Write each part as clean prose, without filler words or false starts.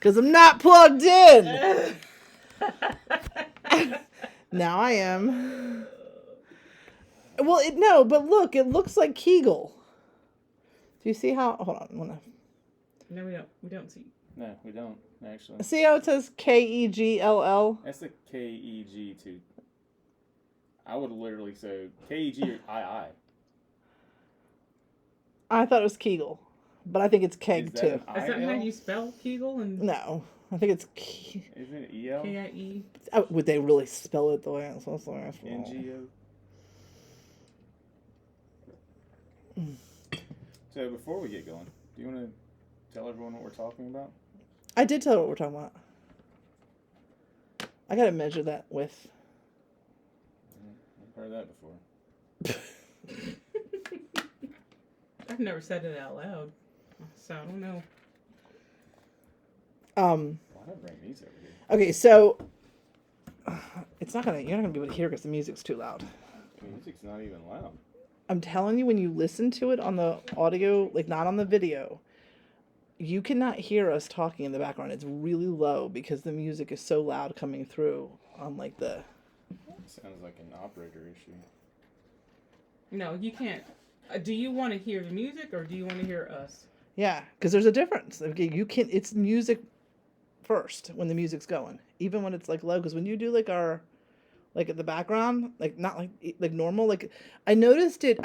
Because I'm not plugged in. Now I am. Well, but look, it looks like Kegel. Do you see how? Hold on. No, we don't. We don't see. No, we don't, actually. See how it says Kegll? That's the Keg too. I would literally say Keg or II. I thought it was Kegel, but I think it's Keg too. Is that how you spell Kegel? No, I think it's Isn't it EL? K-I-E? Would they really spell it the way it's supposed to? NGO. So before we get going, do you want to tell everyone what we're talking about? I did tell her what we're talking about. I gotta measure that with. I've heard that before. I've never said it out loud, so I don't know. Why don't I bring these over here? Okay, so you're not gonna be able to hear because the music's too loud. The music's not even loud. I'm telling you, when you listen to it on the audio, like not on the video, you cannot hear us talking in the background. It's really low because the music is so loud coming through on like the. Sounds like an operator issue. No, you can't. Do you want to hear the music or do you want to hear us? Yeah, because there's a difference. Okay, it's music first when the music's going, even when it's like low. Because when you do like at the background, like not like normal, like I've noticed it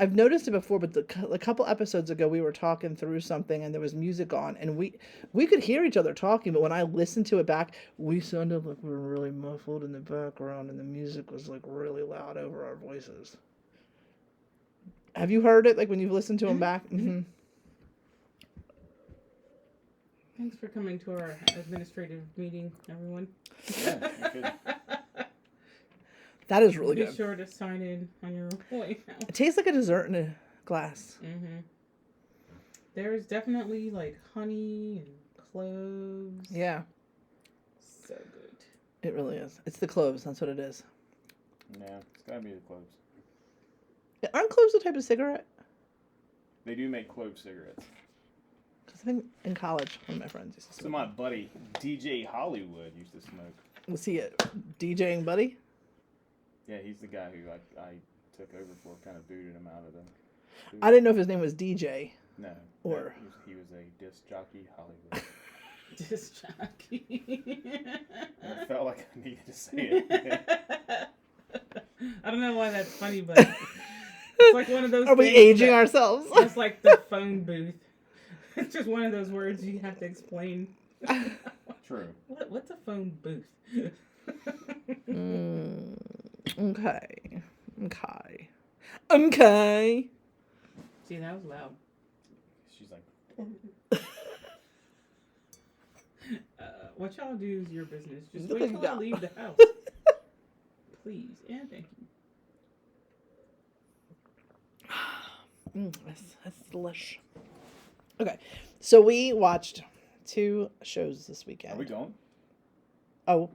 before, but a couple episodes ago we were talking through something and there was music on and we could hear each other talking, but when I listened to it back, we sounded like we were really muffled in the background and the music was like really loud over our voices. Have you heard it like when you've listened to them back? Mm-hmm. Thanks for coming to our administrative meeting, everyone. Yeah, you could. That is really good. Be sure to sign in on your way now. It tastes like a dessert in a glass. Mm-hmm. There's definitely like honey and cloves. Yeah. So good. It really is. It's the cloves. That's what it is. Yeah, it's gotta be the cloves. Aren't cloves a type of cigarette? They do make clove cigarettes. Because I think in college, one of my friends used to smoke. So my buddy DJ Hollywood used to smoke. Was he a DJing buddy? Yeah, he's the guy who I took over for, kind of booted him out of them. I didn't know if his name was DJ. No. Or he was a disc jockey Hollywood. Disc jockey. I felt like I needed to say it. I don't know why that's funny, but it's like one of those. Are we aging ourselves? It's like the phone booth. It's just one of those words you have to explain. True. What's a phone booth? Okay. See, that was loud. She's like. What y'all do is your business. Just Look wait like till I you leave the house. Please and thank you. That's delish. Okay, so we watched 2 shows this weekend. Are we going? Oh,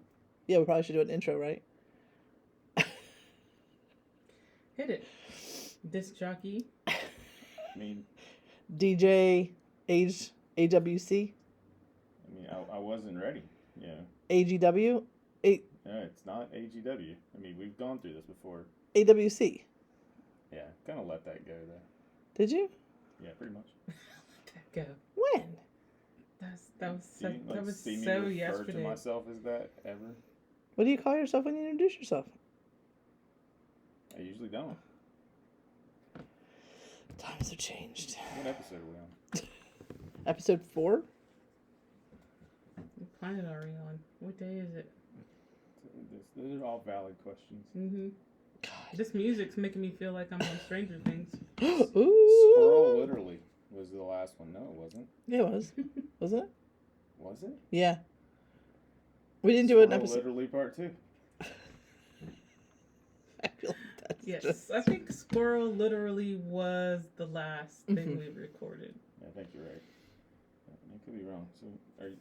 yeah, we probably should do an intro, right? Hit it. Disc jockey. I mean, DJ AWC. I mean, I wasn't ready. Yeah. AGW. No, it's not AGW. I mean, we've gone through this before. AWC. Yeah, kind of let that go there. Did you? Yeah, pretty much. Let that go. When? That was so, Do you, like, that was see me so refer yesterday. to myself as that ever? What do you call yourself when you introduce yourself? I usually don't. Times have changed. What episode are we on? Episode 4? What planet are we on? What day is it? Those are all valid questions. Mm-hmm. God. This music's making me feel like I'm on Stranger Things. Ooh. Squirrel literally was the last one. No, it wasn't. Yeah, it was. Was it? Was it? Yeah. We didn't do an Squirrel episode. literally part 2. I feel like that's Yes, just... I think Squirrel literally was the last thing we recorded. I think you're right. You could be wrong. So, are you?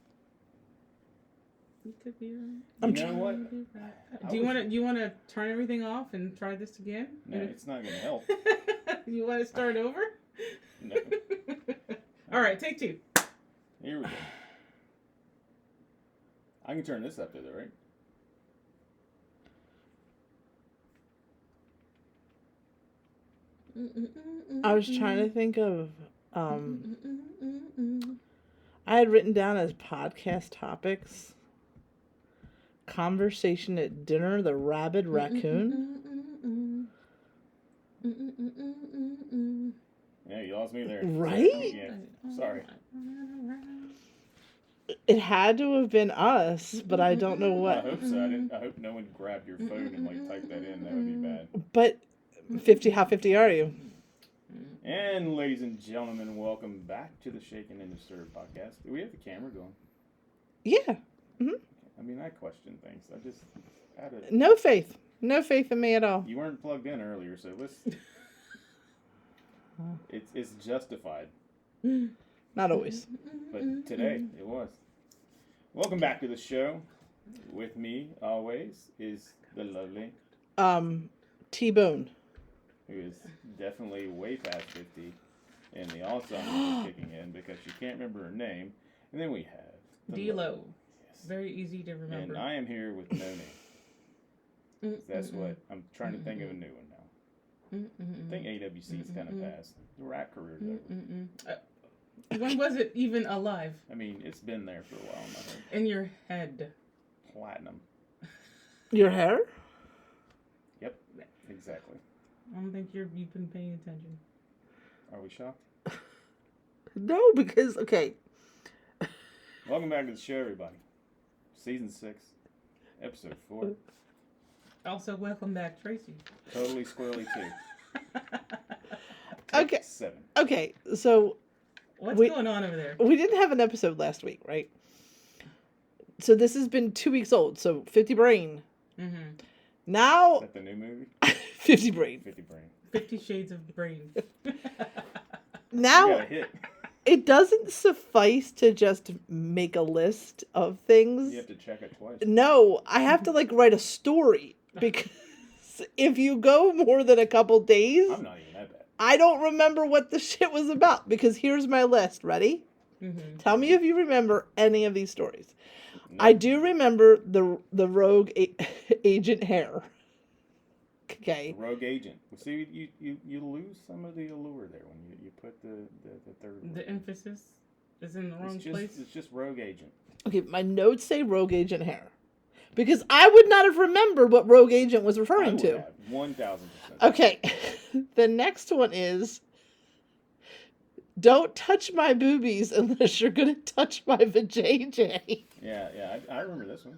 You could be right. You know what? Do you want to turn everything off and try this again? No, it's not going to help. You want to start over? No. All right, take 2. Here we go. I can turn this up to the right. I was trying to think of. I had written down as podcast topics. Conversation at dinner, the rabid raccoon. Yeah, you lost me there. Right? Yeah. Sorry. It had to have been us, but I don't know I what. hope so. I hope no one grabbed your phone and like typed that in. That would be bad. But 50, how 50 are you? And ladies and gentlemen, welcome back to the Shaken and Disturbed podcast. Do we have the camera going? Yeah. I mean, I question things. I just had a... No faith. No faith in me at all. You weren't plugged in earlier, so let's... It's justified. Not always. But today, it was. Welcome back to the show. With me, always, is the lovely... T-Bone. Who is definitely way past 50. And the Alzheimer's is kicking in because she can't remember her name. And then we have... the D-Lo. lovely- Yes. Very easy to remember. And I am here with no name. That's what... I'm trying to think of a new one now. I think AWC's kind of passed. The rap career's over. When was it even alive? I mean, it's been there for a while now. In your head. Platinum. Your hair? Yep, exactly. I don't think you've been paying attention. Are we shocked? No, because, okay. Welcome back to the show, everybody. Season 6, episode 4. Also, welcome back, Tracy. Totally Squirrely 2. Okay. 7. Okay, so What's going on over there? we didn't have an episode last week, right? So this has been 2 weeks old, so 50 brain. Mm-hmm. Now, Is that the new movie? 50 brain. 50 Brain. 50 Shades of Brain. You Now, got a hit. it doesn't suffice to just make a list of things. You have to check it twice. No, I have to, like, write a story. Because if you go more than a couple days, I'm not even that bad. I don't remember what the shit was about. Because here's my list. Ready? Mm-hmm. Tell me if you remember any of these stories. No. I do remember the rogue agent hair. Okay. Rogue agent. Well, see, you lose some of the allure there when you put the third word. The emphasis is in the wrong place. It's just rogue agent. Okay, my notes say rogue agent hair. Because I would not have remembered what rogue agent was referring to. Have 1,000%. Okay. The next one is don't touch my boobies unless you're going to touch my vajayjay. Yeah, I remember this one.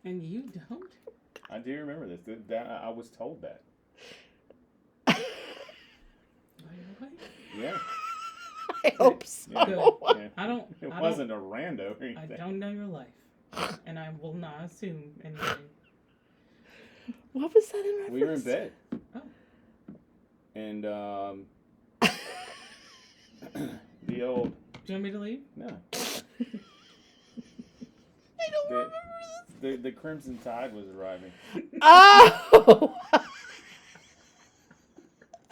And you don't? I do remember this. I was told that. Really? Yeah. I hope so. Yeah. Good. Yeah. I don't. It I wasn't a rando or I anything. don't know your life, and I will not assume anything. What was that in reference? We were in bed. Oh. And the old Do you want me to leave? no. I don't remember this. The Crimson Tide was arriving. Oh!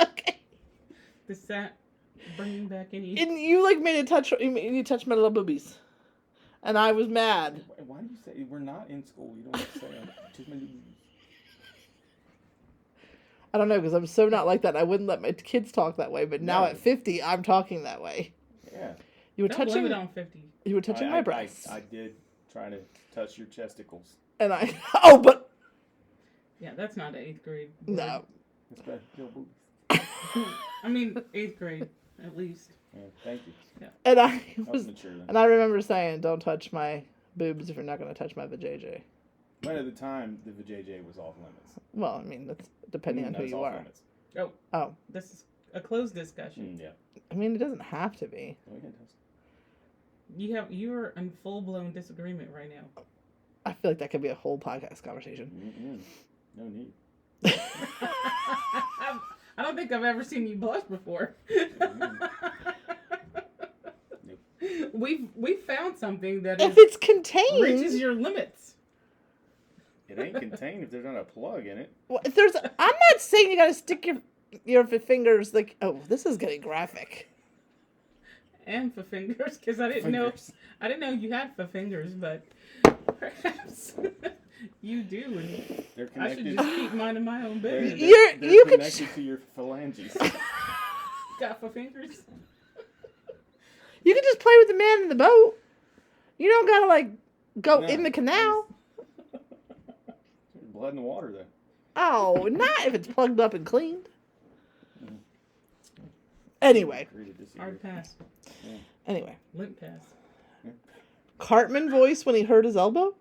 Okay. Does that bring back any? And you like made it touch. You touched my little boobies, and I was mad. Why do you say we're not in school? You don't have to say too many. I don't know because I'm so not like that. I wouldn't let my kids talk that way, but now No. at 50, I'm talking that way. Yeah. You were Don't touching. blame it on 50. You were touching my breasts, I did try to touch your testicles. and I. Oh, but Yeah, that's not an 8th grade. word. no. It's bad. Your boobies. I mean 8th grade at least. Yeah, thank you. And I I was was, mature then. and I remember saying, "Don't touch my boobs if you're not going to touch my vajayjay." But at the time, the vajayjay was off limits. Well, I mean that's depending on No, who it's you off are. limits. Oh, This is a closed discussion. Yeah. I mean it doesn't have to be. Go ahead, Dustin. You're in full blown disagreement right now. I feel like that could be a whole podcast conversation. No need. I don't think I've ever seen you blush before. We've found something that If it's reaches contained, your limits. It ain't contained if there's not a plug in it. well, if there's, I'm not saying you got to stick your fingers like. Oh, this is getting graphic. and for fingers, because I didn't know you had for fingers, but perhaps you do. And They're I should connected. just keep minding my own They're, business. they're You could connected to your phalanges. Got for fingers. You can just play with the man in the boat. You don't gotta like go No, in the canal. Blood in the water, though. Oh, not if it's plugged up and cleaned. Anyway. Agree to disagree. Hard pass. Anyway. Limp pass. Cartman voice when he hurt his elbow.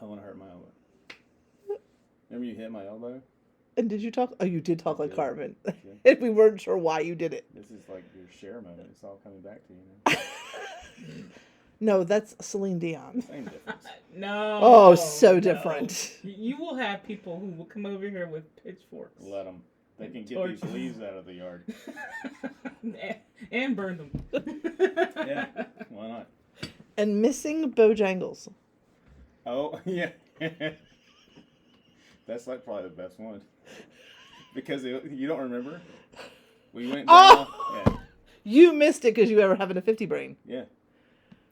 I want to hurt my elbow. Remember you hit my elbow? And did you talk? Oh, you did talk like Yeah. Cartman. Yeah. And we weren't sure why you did it. This is like your share moment. It's all coming back to you now. No, that's Celine Dion. Same difference. No. Oh, so no. different. You will have people who will come over here with pitchforks. Let them. They can get Torch. these leaves out of the yard. and burn them. Yeah, why not? And missing Bojangles. Oh, yeah. That's like probably the best one. Because you don't remember? We went down. Oh! You missed it because you were having a 50 brain. Yeah.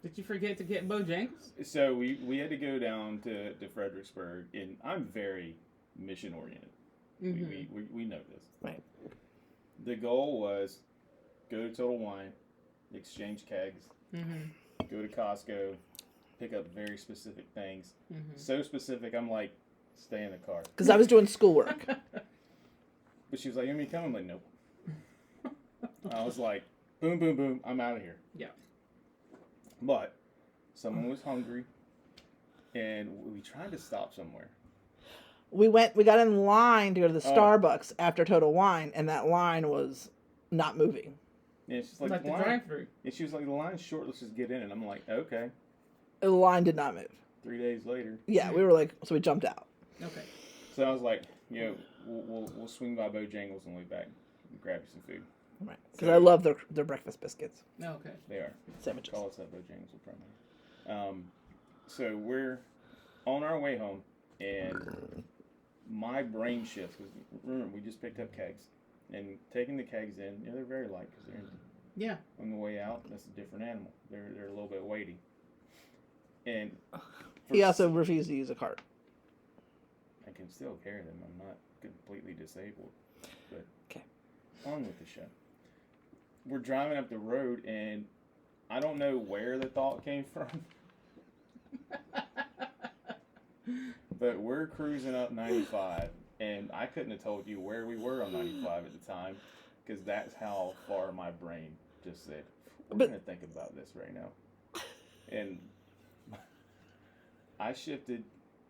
Did you forget to get Bojangles? So we had to go down to Fredericksburg, and I'm very mission oriented. Mm-hmm. We know this. Right. The goal was go to Total Wine, exchange kegs, go to Costco, pick up very specific things. So specific, I'm like, stay in the car. Because I was doing schoolwork. But she was like, you want me to come? I'm like, nope. I was like, boom, boom, boom, I'm out of here. Yeah. But someone was hungry, and we tried to stop somewhere. We got in line to go to the Starbucks after Total Wine, and that line was not moving. And it's just like, Like the line, drive-thru. and she was like, the line's short, let's just get in. And I'm like, okay. The line did not move. 3 days later. Yeah, we were like, so we jumped out. Okay. So I was like, we'll swing by Bojangles on the way back and grab you some food. Right. Because I love their breakfast biscuits. Okay. They are. Sandwiches. Call us at Bojangles, will probably. So we're on our way home, and my brain shifts. Because remember, we just picked up kegs. And taking the kegs in, they're very light because they're empty. Yeah. On the way out, that's a different animal. They're a little bit weighty. And He also refused to use a cart. I can still carry them. I'm not completely disabled. But okay. On with the show. We're driving up the road, and I don't know where the thought came from. But we're cruising up 95, and I couldn't have told you where we were on 95 at the time, because that's how far my brain just said, we're going to think about this right now. And I shifted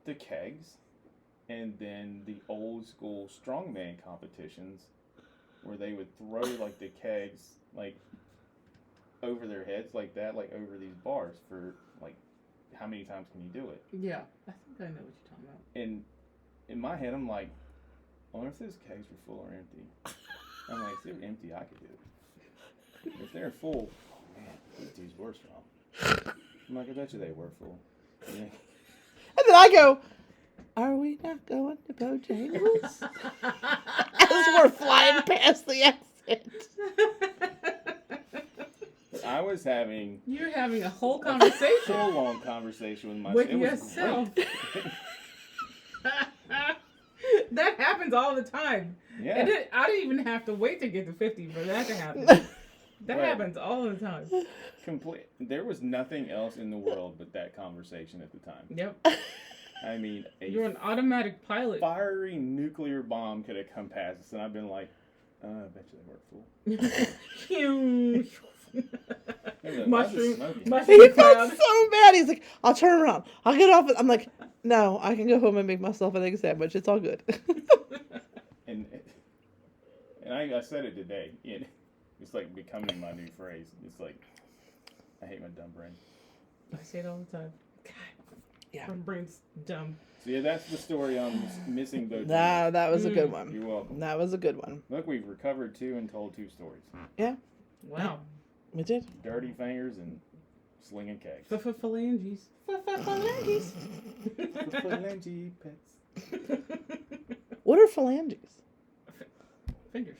to kegs, and then the old school strongman competitions, where they would throw like the kegs like over their heads like that, like over these bars for like how many times can you do it? Yeah, I think I know what you're talking about. And in my head, I'm like, I wonder if those kegs were full or empty. I'm like, if they're empty, I could do it. If they're full, oh man, these dudes were strong. I'm like, I bet you they were full. Yeah. And then I go, are we not going to Bojangles? As we're flying past the exit. I was having... You're having a whole conversation. Full-on conversation with myself. With It was yourself. great. That happens all the time. Yeah. I didn't even have to wait to get to 50 for that to happen. That Right. happens all the time. There was nothing else in the world but that conversation at the time. Yep. I mean, You're an automatic pilot. fiery nuclear bomb could have come past us, and I've been like, I bet you they were full. Mushroom He felt cloud. so bad. He's like, I'll turn around. I'll get off. I'm like, no, I can go home and make myself an egg sandwich. It's all good. And I said it today. It's like becoming my new phrase. It's like, I hate my dumb brain. I say it all the time. God, Yeah. my brain's dumb. So yeah, that's the story on missing Bojangles. Nah, that was a good one. You're welcome. That was a good one. Look, we've recovered 2 and told 2 stories. Yeah, Wow. we did. Dirty fingers and slinging kegs. Phalanges. Phalanges. Phalange pets. What are phalanges? Fingers.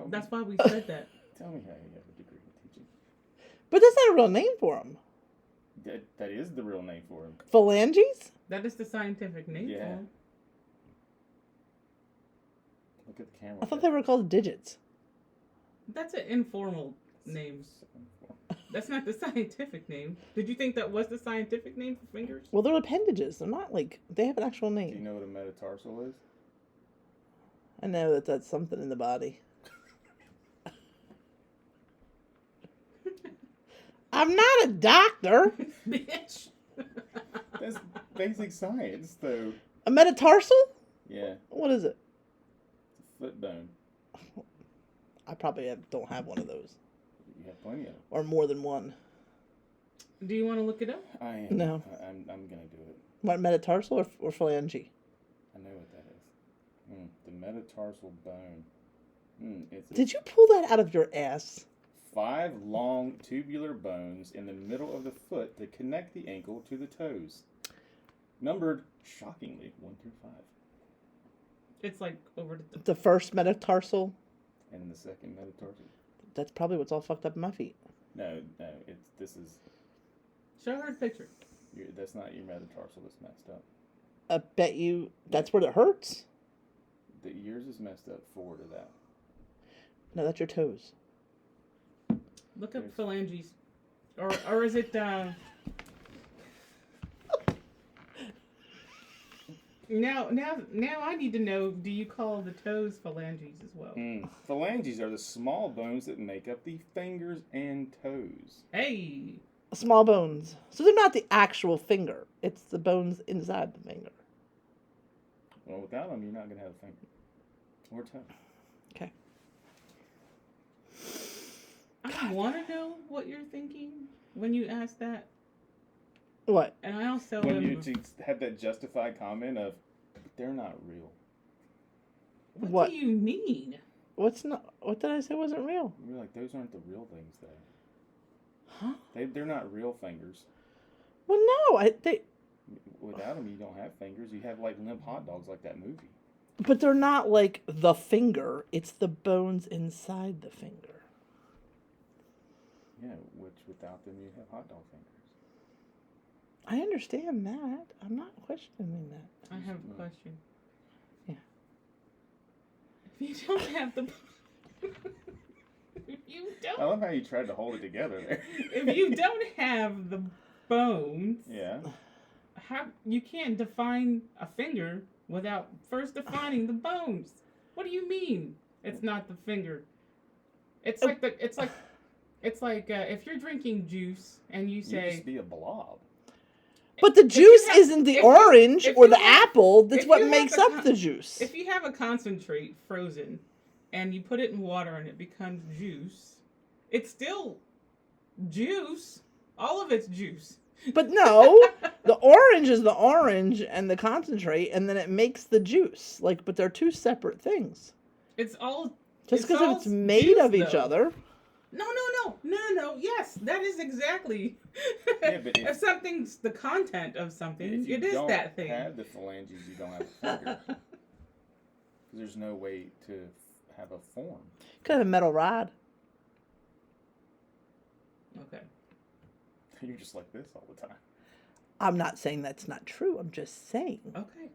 That's why we said that. Tell me how you have a degree in teaching. But that's not a real name for them. That is the real name for him. Phalanges? That is the scientific name for Yeah. them. Look at the camera. I thought they were called digits. That's an informal name. That's not the scientific name. Did you think that was the scientific name for fingers? Well, they're appendages. They're not like, they have an actual Do you name. know what a metatarsal is? I know that that's something in the body. I'm not a doctor. Bitch. That's basic science, though. A metatarsal? Yeah, What is it? it's a foot bone. I probably don't have one of those. You have plenty of them. Or more than one. Do you want to look it up? I am. No. I'm gonna do it. What, metatarsal or phalange? I know what that is. The metatarsal bone. It's Did you pull that out of your ass? 5 long tubular bones in the middle of the foot that connect the ankle to the toes. Numbered, shockingly, 1 through 5. It's like over the. The first metatarsal? And the second metatarsal. That's probably what's all fucked up in my feet. No, this is, Show her a picture. that's not your metatarsal that's messed up. I bet you that's where it hurts. Yours is messed up forward of that. No, that's your toes. Look up There's- phalanges. Or is it Now I need to know, do you call the toes phalanges as well? Phalanges are the small bones that make up the fingers and toes. Hey. Small bones. So they're not the actual finger. It's the bones inside the finger. Well, without them, you're not going to have a finger or toe. Okay. I want to know what you're thinking when you ask that. What? And I also When you had that justified comment of, they're not real. what do you mean? What's not? What did I say wasn't real? You're like, those aren't the real things, though. Huh? They're not real fingers. Well, no. Without them, you don't have fingers. You have, like, limp hot dogs like that movie. But they're not like the finger. It's the bones inside the finger. Yeah, which without them, you have hot dog fingers. I understand that. I'm not questioning that. I have a question. Yeah. If you don't have the if you I don't love how you tried to hold it together there. if you don't have the bones, Yeah. how you can't define a finger without first defining the bones. What do you mean? It's not the finger. It's like if you're drinking juice and you You say just be a blob. But the you juice have- isn't the if you- orange if or you the have- apple. That's if what you have makes the up con- the juice. if you have a concentrate frozen and you put it in water and it becomes juice, it's still juice. All of it's juice. But no, the orange is the orange and the concentrate, and then it makes the juice. But they're two separate things. It's all Just it's because all it's made juice, of each though. other. No. Yes, that is exactly. Yeah, but if something's the content of something, If you it is don't that thing. have the phalanges, you don't have a finger. 'Cause there's no way to have a form. Could have a metal rod. Okay. You're just like this all the time. I'm not saying that's not true. I'm just saying. Okay.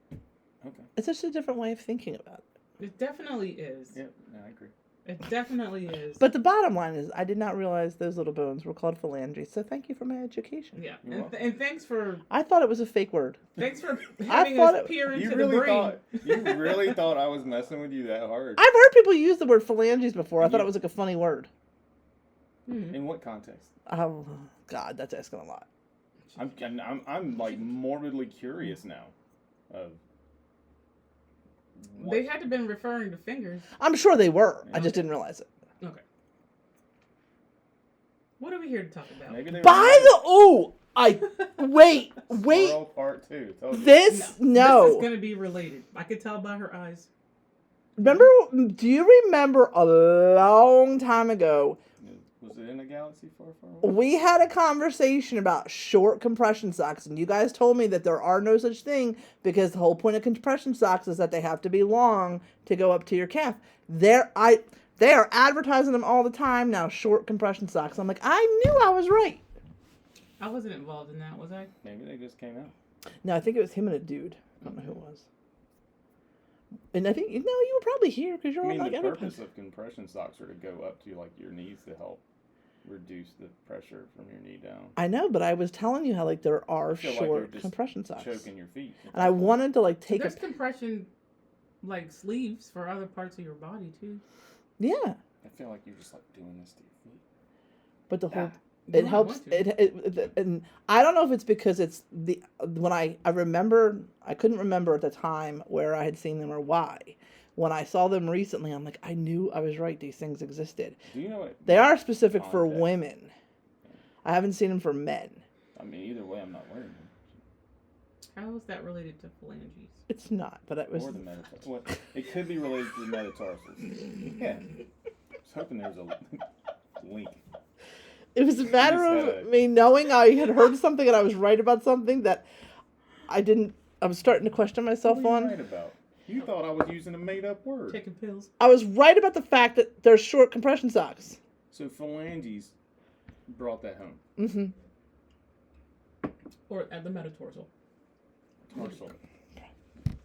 Okay. It's just a different way of thinking about it. It definitely is. Yeah, no, I agree. It definitely is. But the bottom line is, I did not realize those little bones were called phalanges. So thank you for my education. yeah, You're and, welcome. and thanks for I thought it was a fake word. having thought us it- peer into You the really brain. thought I was messing with you that hard. I've heard people use the word phalanges before. I thought You- it was like a funny word. Mhm. In what context? Oh, God, that's asking a lot. I'm like morbidly curious now. Of what? They had to been referring to fingers. I'm sure they were. I Yeah. just didn't realize it. Okay. What are we here to talk about? Maybe they By the wait. Squirrel part 2. Told you. This This no. is going to be related. I could tell by her eyes. Remember? Do you remember a long time ago? Was it in a galaxy far, far away? We had a conversation about short compression socks, and you guys told me that there are no such thing because the whole point of compression socks is that they have to be long to go up to your calf. They are advertising them all the time now, short compression socks. I'm like, I knew I was right. I wasn't involved in that, was I? Maybe they just came out. No, I think it was him and a dude. I don't know who it was. And I think, you were probably here because you're I on mean, like the every purpose of compression socks are to go up to like your knees to help reduce the pressure from your knee down. I know, but I was telling you how like there are feel like you're short just compression socks. Choking your feet. And I wanted to like take There's compression, like sleeves for other parts of your body too. Yeah. I feel like you're just like doing this to your feet. But the whole You it might helps want to. it and I don't know if it's because it's the when I remember I couldn't remember at the time where I had seen them or why. When I saw them recently, I'm like, I knew I was right. These things existed. Do you know what? They are specific for Context. women. I haven't seen them for men. I mean, either way, I'm not wearing them. How is that related to phalanges? It's not, but it was. Or the metatarsals. Well, it could be related to the metatarsals. Yeah. I was hoping there was a link. It was a matter You just of had a- me knowing I had heard something and I was right about something that I didn't. I was starting to question myself What were you on. right about? You thought I was using a made-up word. Taking pills. I was right about the fact that they're short compression socks. So phalanges brought that home. Mm-hmm. Or at the metatarsal. Tarsal.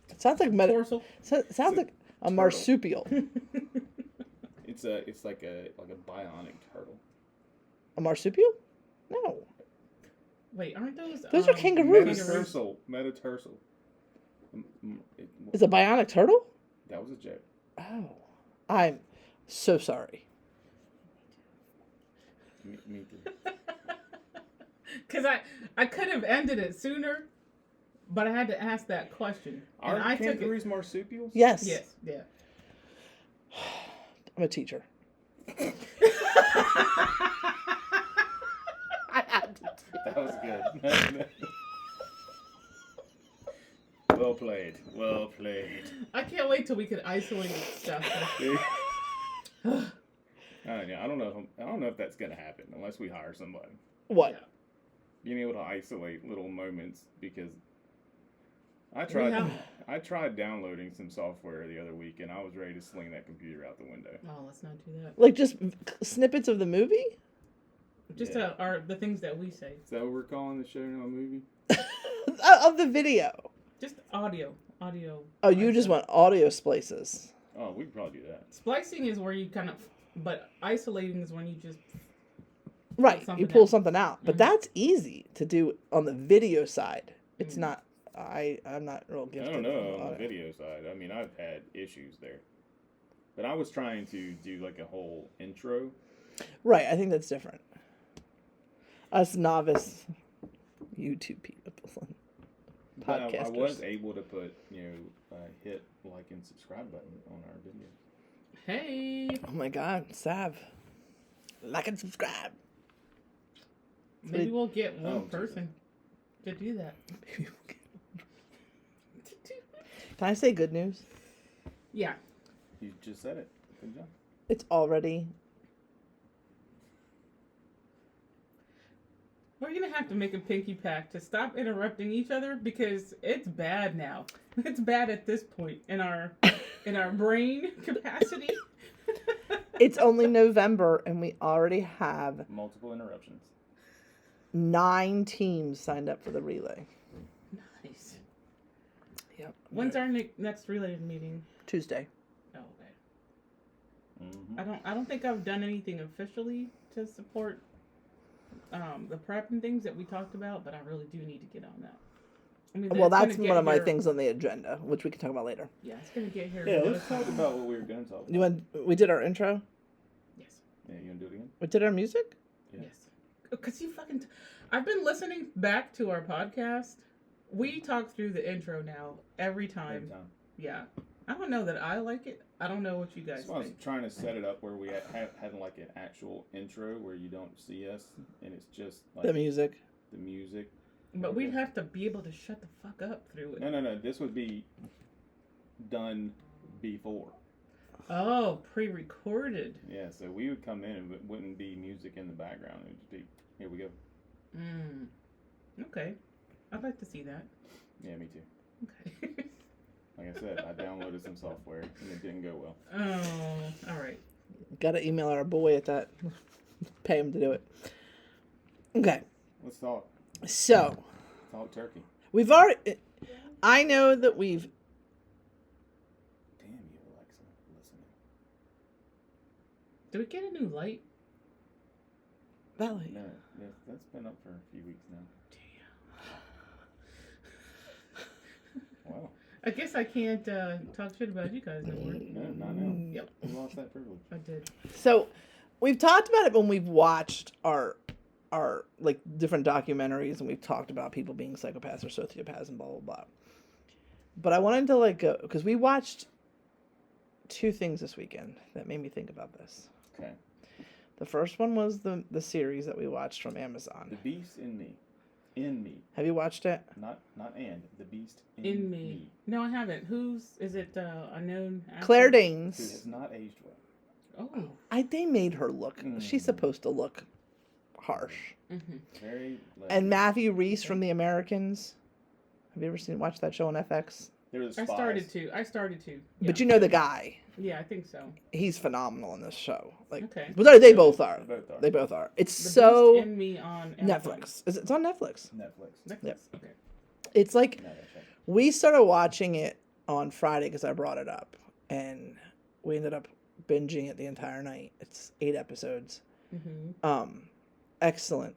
It sounds like Tarsal. sounds like a turtle. marsupial. It's like a bionic turtle. A marsupial? No. Wait, aren't those? Those are kangaroos. Metatarsal. Is a bionic turtle? That was a joke. Oh. I'm so sorry. Me too. Because I could have ended it sooner, but I had to ask that question. Are And I took it. kangaroos marsupials? Yes. Yes, yeah. I'm a teacher. I had to. That was good. Well played. Well played. I can't wait till we could isolate stuff. I don't know if that's gonna happen unless we hire somebody. What? Yeah. Being able to isolate little moments, because I have- tried downloading some software the other week and I was ready to sling that computer out the window. Oh, let's not do that. Like just snippets of the movie? Just Yeah. are the things that we say. Is that what we're calling the show now, movie? Of the video. Just audio. Oh, you just want audio splices. Oh, we could probably do that. Splicing is where you kind of, but isolating is when you just. Right. You something pull out. something out. But Mhm. that's easy to do on the video side. It's Mhm. not I'm not real I gifted. don't know on on the audio. video side. I mean, I've had issues there, but I was trying to do like a whole intro. Right, I think that's different. Us novice YouTube people. But I Podcasters. was able to put hit like and subscribe button on our videos. Hey, Oh my god, Sav. Like and subscribe. maybe we'll get Oh, one person to do that. Can I say good news? Yeah. You just said it. Good job. It's already We're going to have to make a pinky pact to stop interrupting each other because it's bad now. It's bad at this point in our brain capacity. it's only November and we already have Multiple interruptions. 9 teams signed up for the relay. Nice. Yep. When's our next relay meeting? Tuesday. Oh, okay. Mm-hmm. I don't think I've done anything officially to support the prep and things that we talked about, but I really do need to get on that. I mean, Well, it's gonna that's get one of my here- things on the agenda, which we can talk about later. Yeah, it's gonna get here. Yeah, really let's talk soon. about what we were going to talk about. You want? We did our intro. Yes. Yeah, you want to do it again? We did our music. Yeah. Yes. Because you fucking. I've been listening back to our podcast. We talk through the intro now every time. Every time. Yeah. I don't know that I like it. I don't know what you guys That's why I was think. trying to set it up where we had like an actual intro where you don't see us and it's just like The music. the music. But we'd have to be able to shut the fuck up through it. No. This would be done before. Oh, pre-recorded. Yeah, so we would come in and it wouldn't be music in the background. It would just be, here we go. Mm. Okay. I'd like to see that. Yeah, me too. Okay. Like I said, I downloaded some software and it didn't go well. Oh, all right. Gotta email our boy at that. Pay him to do it. Okay. Let's talk. So, Talk turkey. we've already... I know that we've... Damn you, Alexa. Listening. Did we get a new light? That light. No, that's been up for a few weeks now. Wow. I guess I can't talk shit about you guys no more. No, not now. Yep, You lost that privilege. I did. So, we've talked about it when we've watched our like different documentaries, and we've talked about people being psychopaths or sociopaths and blah blah blah. But I wanted to like go because we watched two things this weekend that made me think about this. Okay. The first one was the series that we watched from Amazon. The Beast in Me. In Me. Have you watched it? Not and. The Beast In me. No, I haven't. Is it a known actor? Claire Who Danes. has not aged well. Oh. They made her look. She's supposed to look harsh. Mm-hmm. Very. And Matthew Rhys from The Americans. Have you ever watched that show on FX? They're the spies. I started to. Yeah. But you know the guy. Yeah, I think so. He's phenomenal in this show. Like, Okay. but they both are. They both are. They both are. It's The so Beast in Me on Amazon. Netflix. It's on Netflix. Netflix. Yep. Okay. It's like No, that's right. we started watching it on Friday because I brought it up, and we ended up binging it the entire night. It's 8 episodes. Mm-hmm. Excellent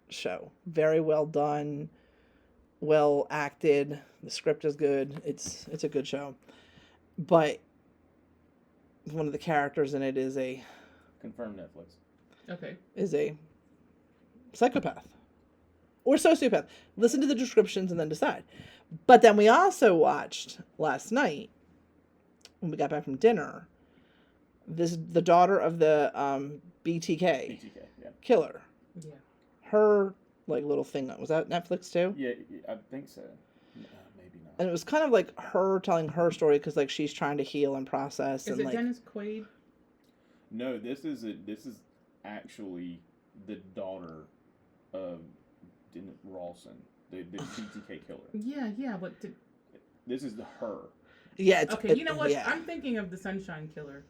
show. Very well done, well acted. The script is good. It's a good show, but one of the characters in it is a Confirmed Netflix. Okay. psychopath or sociopath. Listen to the descriptions and then decide. But then we also watched last night when we got back from dinner. The daughter of the BTK yeah. killer. Yeah. Her like little thing was that Netflix too. Yeah, I think so. No, maybe not. And it was kind of like her telling her story because like she's trying to heal and process. Is and it like Dennis Quaid? No, this is actually the daughter of Rawson, the BTK killer. Yeah, but This is her. yeah. okay, you know what? Yeah. I'm thinking of the Sunshine Killer.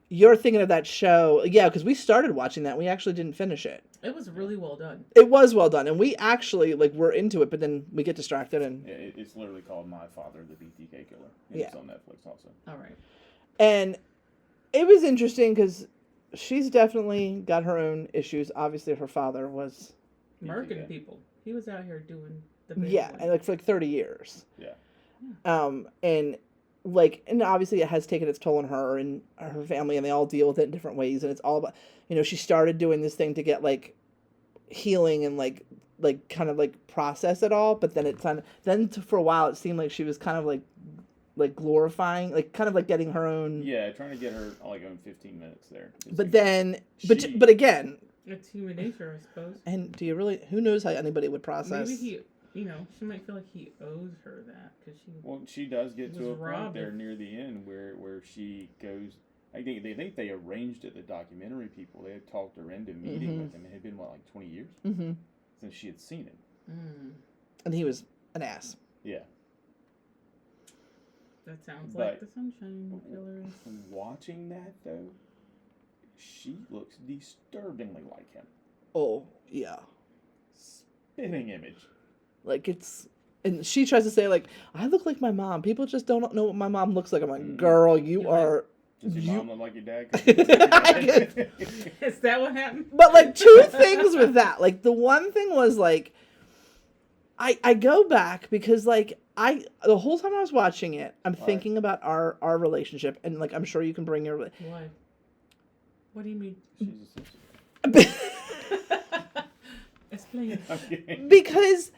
You're thinking of that show, yeah? Because we started watching that, we actually didn't finish it. It was really well done. It was well done, and we actually like were into it, but then we get distracted and Yeah, it's literally called My Father, the BTK Killer. And Yeah. It's on Netflix also. All right. And it was interesting because she's definitely got her own issues. Obviously, her father was Murking people. He was out here doing the big one. and like for like 30 years. Yeah. And obviously it has taken its toll on her and her family, and they all deal with it in different ways. And it's all about, she started doing this thing to get like healing and like kind of like process it all. But then for a while it seemed like she was kind of like glorifying, like kind of like getting her own. Yeah, trying to get her like own 15 minutes there. But then, but again, it's human nature, I suppose. and do you really? Who knows how anybody would process? Maybe she might feel like he owes her that because she. Well, she does get to a point robbed there of- near the end where she goes. I think they arranged it. The documentary people, they had talked her into meeting with him. It had been like 20 years since she had seen him. Mm, And he was an ass. Yeah. that sounds But- like the Sunshine Killer. Watching that though, she looks disturbingly like him. Oh yeah. Spitting image. Like and she tries to say like, I look like my mom. People just don't know what my mom looks like. I'm like, girl, you are. Does your mom look like your dad? Is that what happened? But like two things with that. Like the one thing was like, I go back because like the whole time I was watching it, I'm thinking about our relationship, and like I'm sure you can bring your. Why? What do you mean? She's a sociopath. Explain. I'm kidding. Because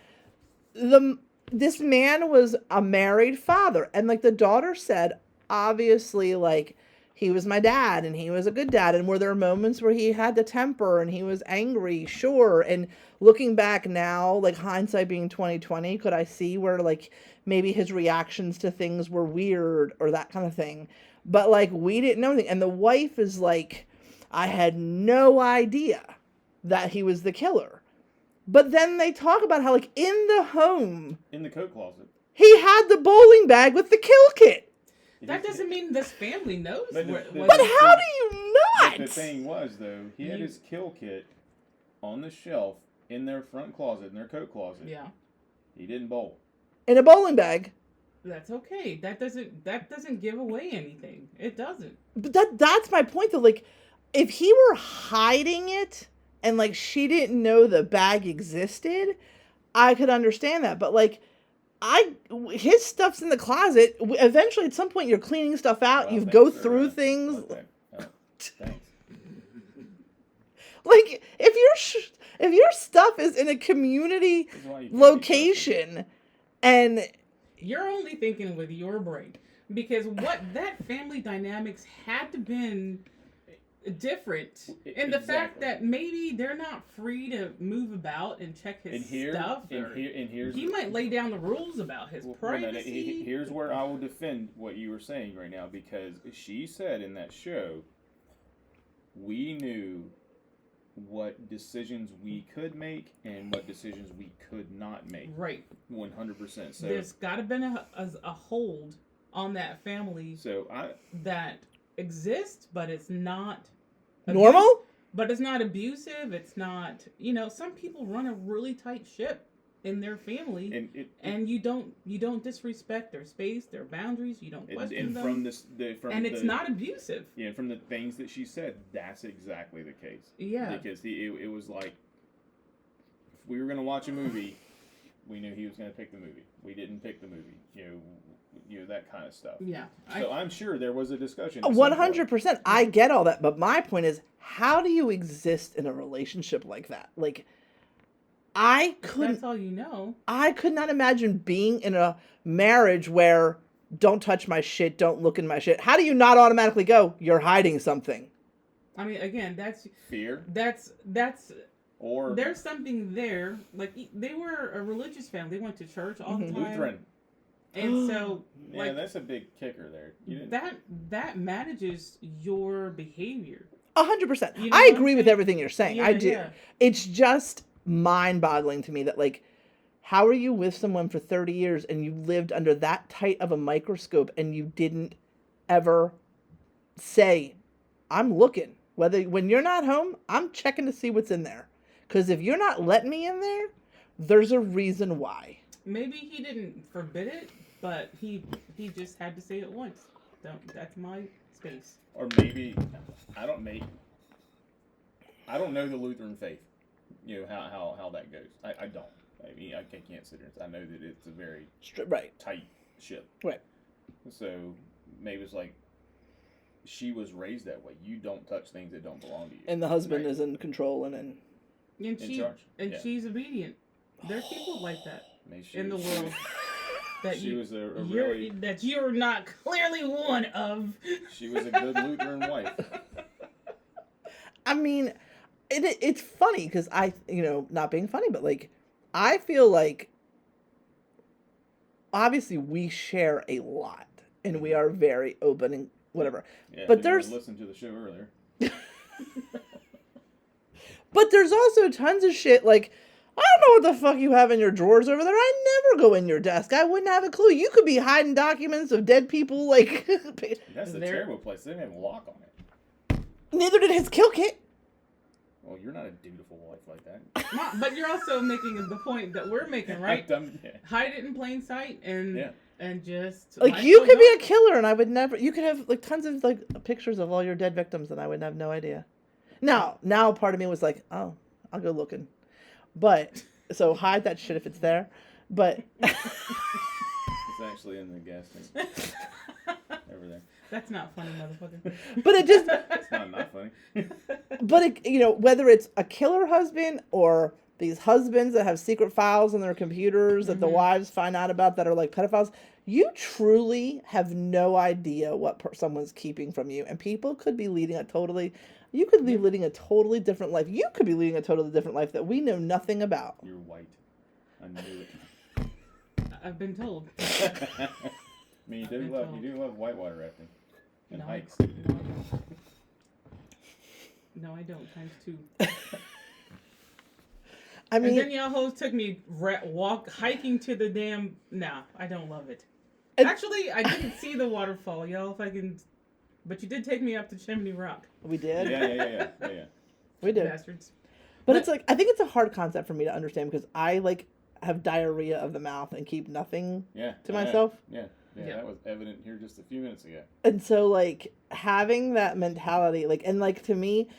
this man was a married father, and like the daughter said, obviously like he was my dad and he was a good dad, and were there moments where he had the temper and he was angry? Sure. And looking back now, like hindsight being 2020, could I see where like maybe his reactions to things were weird or that kind of thing? But like we didn't know anything, and the wife is like, I had no idea that he was the killer. But then they talk about how, like, in the home, In the coat closet. he had the bowling bag with the kill kit. That doesn't mean this family knows. But what But how do you But not? the thing was, though, he had his kill kit on the shelf in their front closet, in their coat closet. Yeah. He didn't bowl. In a bowling bag. That's okay. That doesn't give away anything. It doesn't. But that's my point though. Like, if he were hiding it and like she didn't know the bag existed, I could understand that. But like, his stuff's in the closet. Eventually, at some point, you're cleaning stuff out. Well, You go thanks through for, things. okay. Thanks. Like, if your stuff is in a community This is why you can't be location, and You're only thinking with your brain because what that family dynamics had to been different in the fact Exactly. that maybe they're not free to move about and check his stuff. Here's He might lay down the rules about his privacy. Here's where I will defend what you were saying right now, because she said in that show, we knew what decisions we could make and what decisions we could not make. Right. 100%. So There's got to been a hold on that family so that exists, but it's not normal. But it's not abusive. It's not, some people run a really tight ship in their family, and you don't disrespect their space, their boundaries. You don't question them. It's not abusive. Yeah, from the things that she said, that's exactly the case. Yeah. Because it was like, if we were going to watch a movie, we knew he was going to pick the movie. We didn't pick the movie. That kind of stuff. Yeah. So I'm sure there was a discussion. 100%. I get all that, but my point is, how do you exist in a relationship like that? Like, That's all you know. I could not imagine being in a marriage where don't touch my shit, don't look in my shit. How do you not automatically go, you're hiding something? I mean, again, that's fear. That's or there's something there. Like, they were a religious family. They went to church all the time. Lutheran. And so, yeah, that's a big kicker there. That manages your behavior. 100%. I agree with everything you're saying. I do. Yeah. It's just mind-boggling to me that, like, how are you with someone for 30 years and you lived under that tight of a microscope and you didn't ever say, I'm looking. When you're not home, I'm checking to see what's in there. Because if you're not letting me in there, there's a reason why. Maybe he didn't forbid it, but he just had to say it once. That's my space. Or maybe I don't know the Lutheran faith. How that goes. I don't. I mean, I can't sit here. I know that it's a very tight ship. Right. So maybe it's like she was raised that way. You don't touch things that don't belong to you. And the husband is in control and in charge. And she's obedient. There's people like that in the was, world. That she was that you're not clearly one of. She was a good Lutheran wife. I mean, it's funny because not being funny, but like, I feel like obviously we share a lot and we are very open and whatever. Yeah, but there's listen to the show earlier. But there's also tons of shit like, I don't know what the fuck you have in your drawers over there. I never go in your desk. I wouldn't have a clue. You could be hiding documents of dead people. Like, that's the terrible place. They didn't have a lock on it. Neither did his kill kit. Well, you're not a dutiful wife like that. But you're also making the point that we're making, right? Hide it in plain sight and just like you could be a killer, and I would never. You could have like tons of like pictures of all your dead victims, and I would have no idea. Now part of me was like, oh, I'll go looking. But, so hide that shit if it's there. But. It's actually in the gas tank. Over there. That's not funny, motherfucker. But it just. It's not funny. But, whether it's a killer husband or these husbands that have secret files on their computers that the wives find out about that are like pedophiles, you truly have no idea what someone's keeping from you. And people could be leading you could be leading a totally different life. You could be leading a totally different life that we know nothing about. You're white. I knew it. I've been told. I mean, you do love whitewater rafting and hikes. No, I don't. Times 2. I mean, and then y'all hoes took me hiking to the damn. Nah, I don't love it. Actually, I didn't see the waterfall, y'all. If I can, but you did take me up to Chimney Rock. We did. Yeah. We did. Bastards. But it's like, I think it's a hard concept for me to understand because I like have diarrhea of the mouth and keep nothing to myself. Yeah, that was evident here just a few minutes ago. And so like having that mentality, like, and like to me,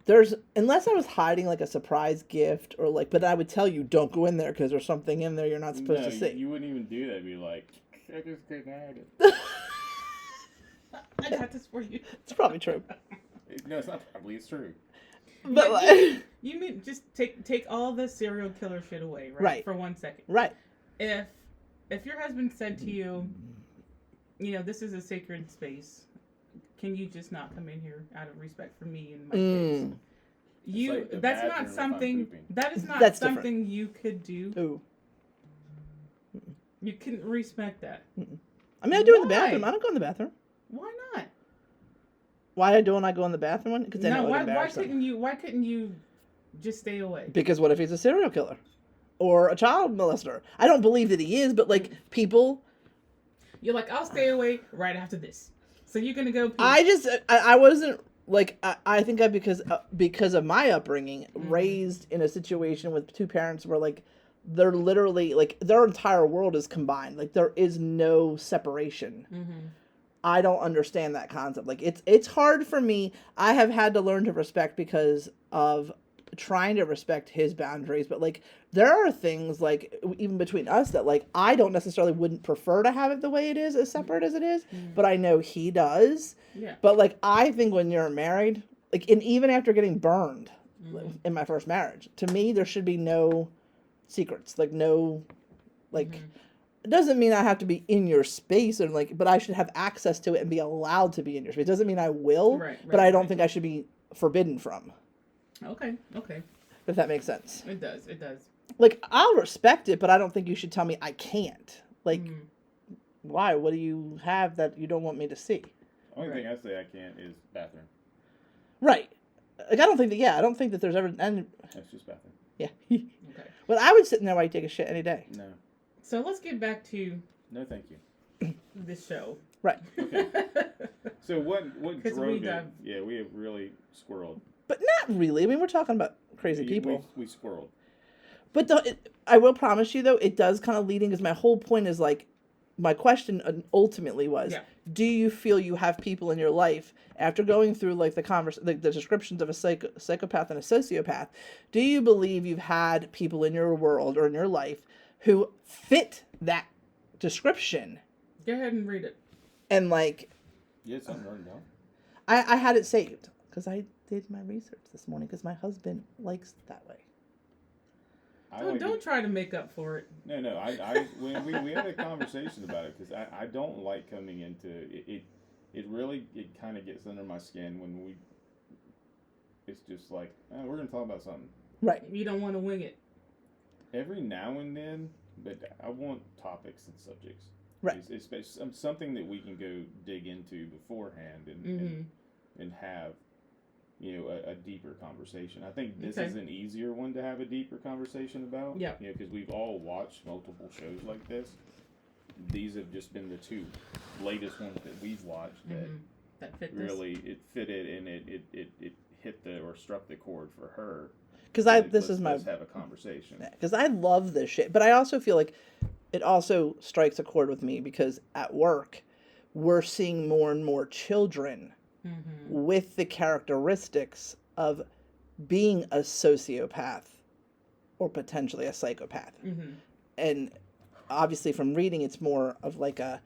there's, unless I was hiding like a surprise gift or like, but I would tell you, don't go in there because there's something in there you're not supposed to see. You wouldn't even do that. Be like, I just couldn't hide it. I got this for you. It's probably true. No, it's not probably. It's true. But like, you mean just take all the serial killer shit away, right? Right. For 1 second. Right. If your husband said to you, this is a sacred space, can you just not come in here out of respect for me and my kids? Like that's not something That's something different. you could do. Ooh. You couldn't respect that. I mean, I do in the bathroom. I don't go in the bathroom. Why not? Why don't I go in the bathroom? Because why couldn't you just stay away? Because what if he's a serial killer or a child molester? I don't believe that he is, but like people. You're like, I'll stay away right after this. So you're gonna go. I wasn't like I think because of my upbringing, raised in a situation with two parents where like they're literally like their entire world is combined. Like there is no separation. Mm-hmm. I don't understand that concept. Like it's hard for me. I have had to learn to respect because of trying to respect his boundaries. But like there are things like even between us that like I don't necessarily wouldn't prefer to have it the way it is, as separate as it is. But I know he does. Yeah. But like I think when you're married, like and even after getting burned in my first marriage, to me there should be no secrets. Like no like. It doesn't mean I have to be in your space and like, but I should have access to it and be allowed to be in your space. It doesn't mean I will, but I don't think I should be forbidden from. Okay. If that makes sense. It does. Like, I'll respect it, but I don't think you should tell me I can't. Like, why? What do you have that you don't want me to see? The only thing I say I can't is bathroom. Right. Like, I don't think that there's ever... That's just bathroom. Yeah. Okay. But I would sit in there while you take a shit any day. No. So let's get back to... No, thank you. This show. Right. Okay. So what drove it? Yeah, we have really squirreled. But not really. I mean, we're talking about crazy people. We squirreled. But I will promise you, though, it does kind of lead in, because my whole point is, like, my question ultimately was, do you feel you have people in your life, after going through, like, the descriptions of a psychopath and a sociopath, do you believe you've had people in your world or in your life who fit that description? Go ahead and read it. And, like... You had something written down? I had it saved, because I did my research this morning, because my husband likes it that way. Don't try to make up for it. No. When we had a conversation about it, because I don't like coming into it. It really kind of gets under my skin when it's just like, we're going to talk about something. Right. You don't want to wing it. Every now and then, but I want topics and subjects. Right. It's something that we can go dig into beforehand and have, a deeper conversation. I think this is an easier one to have a deeper conversation about. Yeah. Because we've all watched multiple shows like this. These have just been the two latest ones that we've watched that fit really it fitted and it hit or struck the chord for her. Because let's have a conversation. Because I love this shit, but I also feel like it also strikes a chord with me because at work we're seeing more and more children with the characteristics of being a sociopath or potentially a psychopath. And obviously from reading, it's more of like a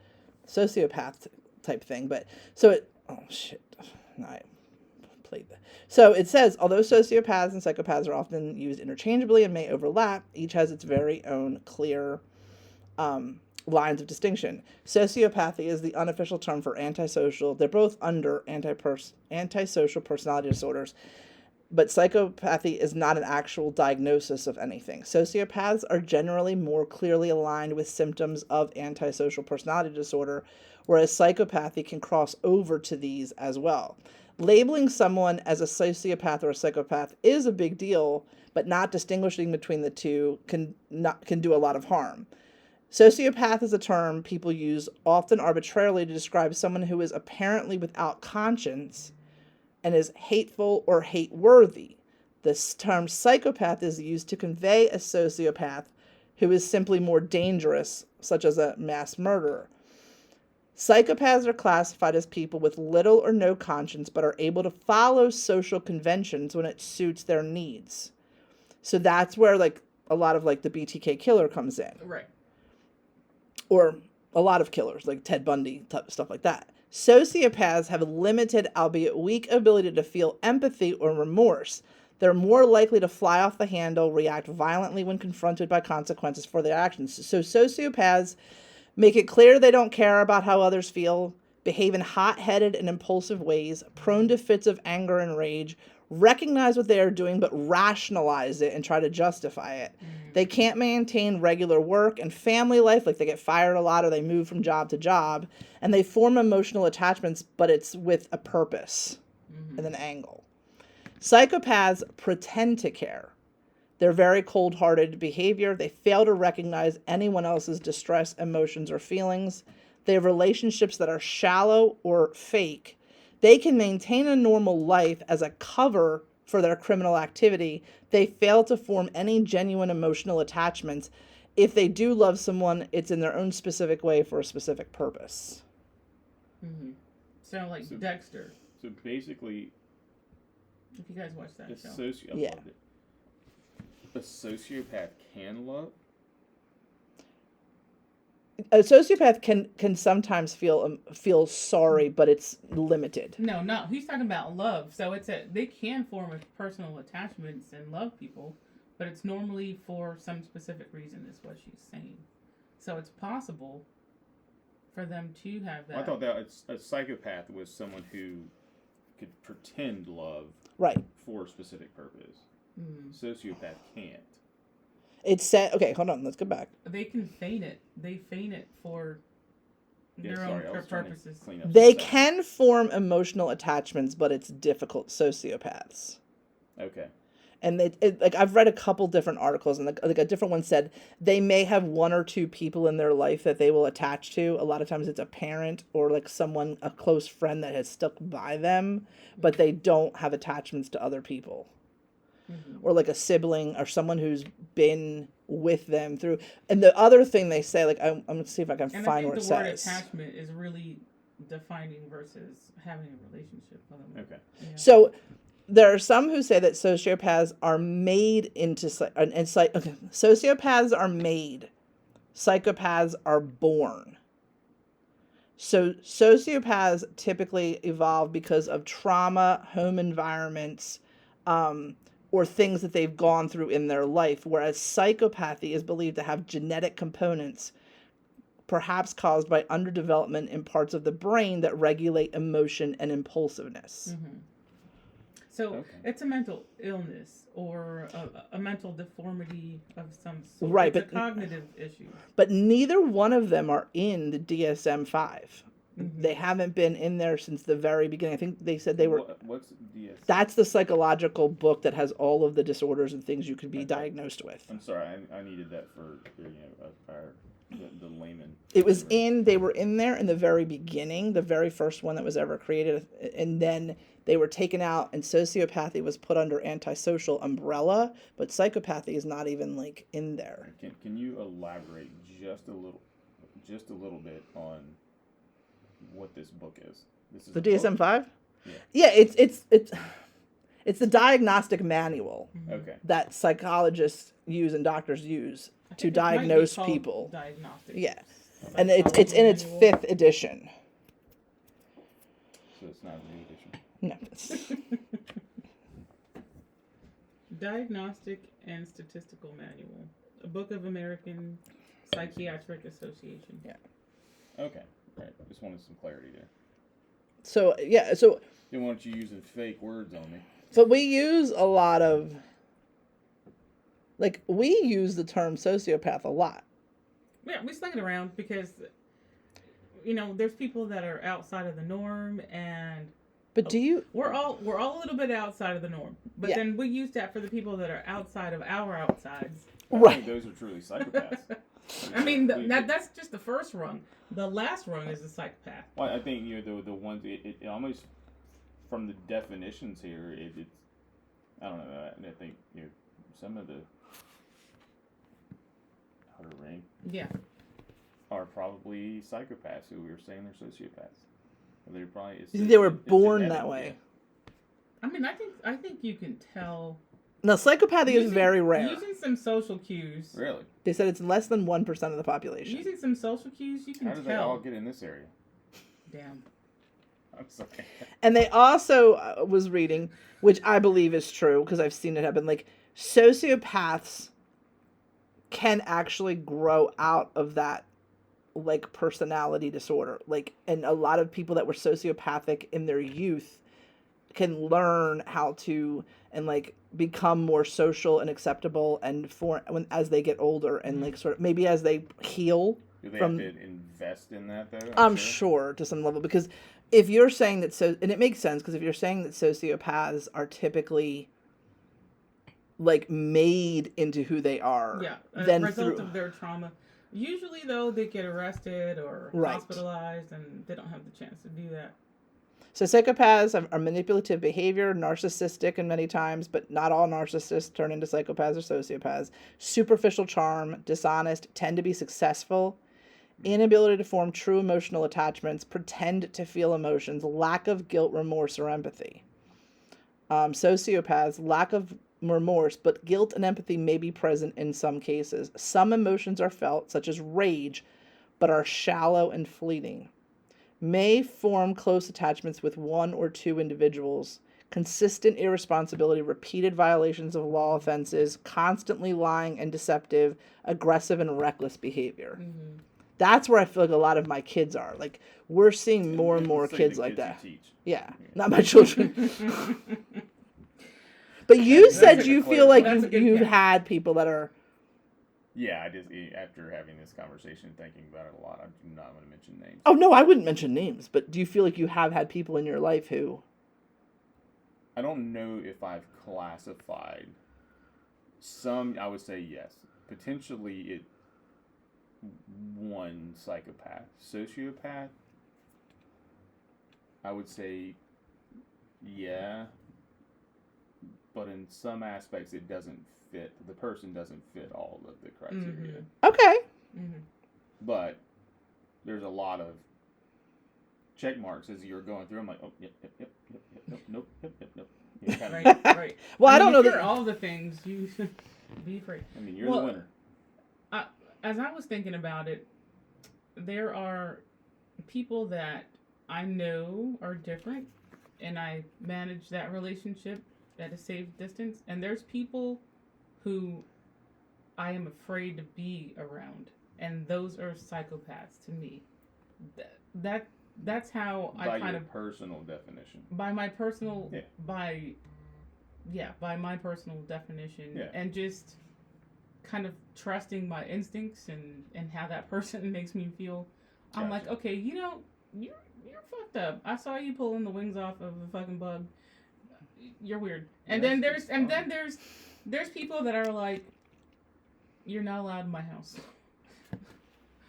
sociopath type thing. But so I played that. So it says, although sociopaths and psychopaths are often used interchangeably and may overlap, each has its very own clear lines of distinction. Sociopathy is the unofficial term for antisocial. They're both under antisocial personality disorders, but psychopathy is not an actual diagnosis of anything. Sociopaths are generally more clearly aligned with symptoms of antisocial personality disorder, whereas psychopathy can cross over to these as well. Labeling someone as a sociopath or a psychopath is a big deal, but not distinguishing between the two can do a lot of harm. Sociopath is a term people use often arbitrarily to describe someone who is apparently without conscience and is hateful or hate-worthy. This term psychopath is used to convey a sociopath who is simply more dangerous, such as a mass murderer. Psychopaths are classified as people with little or no conscience but are able to follow social conventions when it suits their needs. So that's where like a lot of like the BTK killer comes in. Right. Or a lot of killers, like Ted Bundy, stuff like that. Sociopaths have a limited, albeit weak, ability to feel empathy or remorse. They're more likely to fly off the handle, react violently when confronted by consequences for their actions. So sociopaths make it clear they don't care about how others feel, behave in hot-headed and impulsive ways, prone to fits of anger and rage, recognize what they are doing but rationalize it and try to justify it. They can't maintain regular work and family life, like they get fired a lot or they move from job to job, and they form emotional attachments, but it's with a purpose and an angle. Psychopaths pretend to care. They're very cold-hearted behavior. They fail to recognize anyone else's distress, emotions, or feelings. They have relationships that are shallow or fake. They can maintain a normal life as a cover for their criminal activity. They fail to form any genuine emotional attachments. If they do love someone, it's in their own specific way for a specific purpose. Mm-hmm. Sound like Dexter. So basically, if you guys watch that show. Yeah. A sociopath can love? A sociopath can sometimes feel sorry, but it's limited. No, he's talking about love. So they can form personal attachments and love people, but it's normally for some specific reason, is what she's saying. So it's possible for them to have that. I thought that a psychopath was someone who could pretend love for a specific purpose. Sociopath can't. It's said. Okay, hold on. Let's go back. They can feign it. They feign it for their own purposes. They can form emotional attachments, but it's difficult. Sociopaths. Okay. And like I've read a couple different articles, and like a different one said they may have one or two people in their life that they will attach to. A lot of times it's a parent or like a close friend that has stuck by them, but they don't have attachments to other people. Or like a sibling or someone who's been with them through. And the other thing they say, like I'm going to see if I can find where it says. And I think the word attachment is really defining versus having a relationship with them. Okay. Yeah. So there are some who say that sociopaths are made into sociopaths are made. Psychopaths are born. So sociopaths typically evolve because of trauma, home environments, or things that they've gone through in their life, whereas psychopathy is believed to have genetic components, perhaps caused by underdevelopment in parts of the brain that regulate emotion and impulsiveness. So it's a mental illness or a mental deformity of some sort. Right, it's a cognitive issue. But neither one of them are in the DSM-5. They haven't been in there since the very beginning. I think they said they were... What's DSM? That's the psychological book that has all of the disorders and things you could be diagnosed with. I'm sorry, I needed that for the layman. They were in there in the very beginning, the very first one that was ever created, and then they were taken out, and sociopathy was put under antisocial umbrella, but psychopathy is not even like in there. Can you elaborate just a little bit on what this book is? This is the DSM-5? Yeah, it's the diagnostic manual that psychologists use and doctors use to diagnose people. Diagnostic. Yeah, and it's in its 5th edition. So it's not a new edition. No. Diagnostic and Statistical Manual, a book of American Psychiatric Association. Yeah. Okay. Right. Just wanted some clarity there. So Didn't want you using fake words on me. So we use a lot of, we use the term sociopath a lot. Yeah, we sling it around because, there's people that are outside of the norm, and we're all a little bit outside of the norm, but then we use that for the people that are outside of our outsides. I think those are truly psychopaths. I mean, that's just the first rung. The last rung is the psychopath. Well, I think the ones it almost from the definitions here, it's I don't know. I think some of the outer ring, are probably psychopaths who we were saying they're sociopaths. They're probably they were born that way. I mean, I think you can tell. No, psychopathy is very rare. Using some social cues. Really? They said it's less than 1% of the population. Using some social cues, you can tell. How did they all get in this area? Damn. I'm sorry. And they also was reading, which I believe is true because I've seen it happen. Like sociopaths can actually grow out of that, like personality disorder. Like, and a lot of people that were sociopathic in their youth can learn how to and like become more social and acceptable and as they get older and like sort of maybe as they heal. Do they have to invest in that though? I'm sure to some level, because if you're saying that and it makes sense, because if you're saying that sociopaths are typically like made into who they are, then result of their trauma. Usually though, they get arrested or hospitalized and they don't have the chance to do that. So psychopaths are manipulative behavior, narcissistic and many times, but not all narcissists turn into psychopaths or sociopaths. Superficial charm, dishonest, tend to be successful, inability to form true emotional attachments, pretend to feel emotions, lack of guilt, remorse, or empathy. Sociopaths, lack of remorse, but guilt and empathy may be present in some cases. Some emotions are felt, such as rage, but are shallow and fleeting. May form close attachments with one or two individuals, consistent irresponsibility, repeated violations of law offenses, constantly lying and deceptive, aggressive and reckless behavior. Mm-hmm. That's where I feel like a lot of my kids are. Like, we're seeing more and more kids like that. Yeah, not my children. But you said you feel like you've had people that are... Yeah, I just, after having this conversation, thinking about it a lot, I'm not going to mention names. Oh, no, I wouldn't mention names, but do you feel like you have had people in your life who... I don't know if I've classified some, I would say yes. Potentially one psychopath. Sociopath, I would say yeah, but in some aspects it doesn't fit. The person doesn't fit all of the criteria. Mm-hmm. Okay. Mm-hmm. But there's a lot of check marks as you're going through. I'm like, oh, yep, nope. You know, right. Well, I don't know that all the things you should be afraid. I mean, you're the winner. As I was thinking about it, there are people that I know are different, and I manage that relationship at a safe distance. And there's people who I am afraid to be around, and those are psychopaths to me. That's how I kind of personal definition. By my personal by my personal definition, and just kind of trusting my instincts and how that person makes me feel. I'm like, okay, you're fucked up. I saw you pulling the wings off of a fucking bug. You're weird. And then there's people that are like, you're not allowed in my house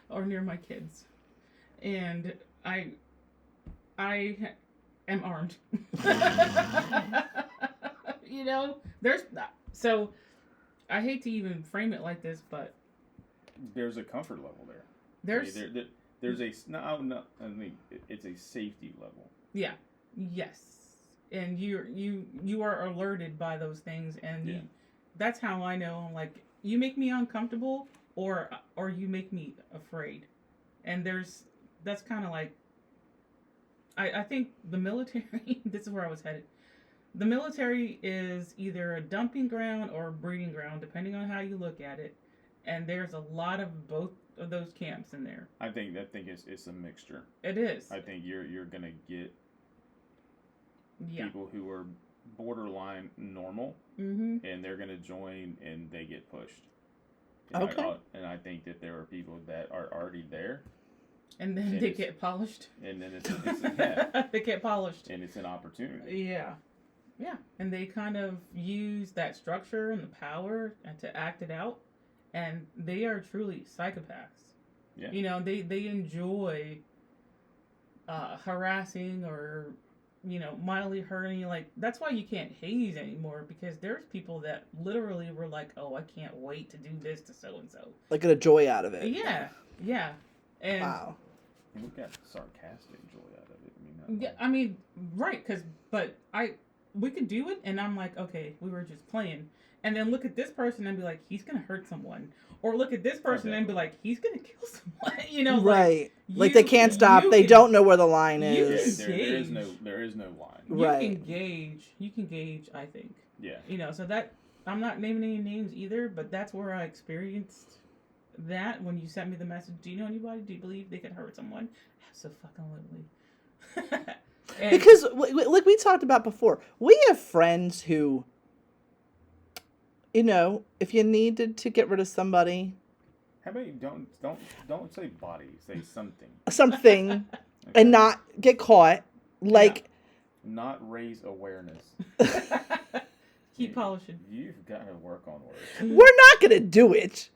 or near my kids, and I am armed. So I hate to even frame it like this, but there's a comfort level there. There's it's a safety level. Yeah. Yes. And you are alerted by those things, and that's how I know. I'm like, you make me uncomfortable, or you make me afraid, and that's kind of like. I think the military. This is where I was headed. The military is either a dumping ground or a breeding ground, depending on how you look at it, and there's a lot of both of those camps in there. I think it's a mixture. It is. I think you're gonna get people who are borderline normal, and they're gonna join and they get pushed. And okay. I think that there are people that are already there. And then they get polished. And then they get polished. And it's an opportunity. Yeah. Yeah. And they kind of use that structure and the power to act it out. and they are truly psychopaths. Yeah. You know, they enjoy harassing or, you know, mildly hurting. Like, that's why you can't haze anymore, because there's people that literally were like, oh, I can't wait to do this to so and so. Like, get a joy out of it. Yeah, yeah. And wow. We got sarcastic joy out of it. Yeah, I mean, right? We could do it, and I'm like, okay, we were just playing, and then look at this person and be like, he's gonna hurt someone, or look at this person and be like, he's gonna kill someone. You know, right? Like they can't stop. They don't know where the line is. Yeah, there is no line. Right. You can gauge. I think. Yeah. You know, so that I'm not naming any names either, but that's where I experienced that when you sent me the message. Do you know anybody? Do you believe they could hurt someone? Absolutely. Because, like we talked about before, we have friends who, you know, if you needed to get rid of somebody, how about you don't say body, say something, okay. And not get caught, like, not raise awareness. Keep polishing. You've got to work on words. We're not gonna do it.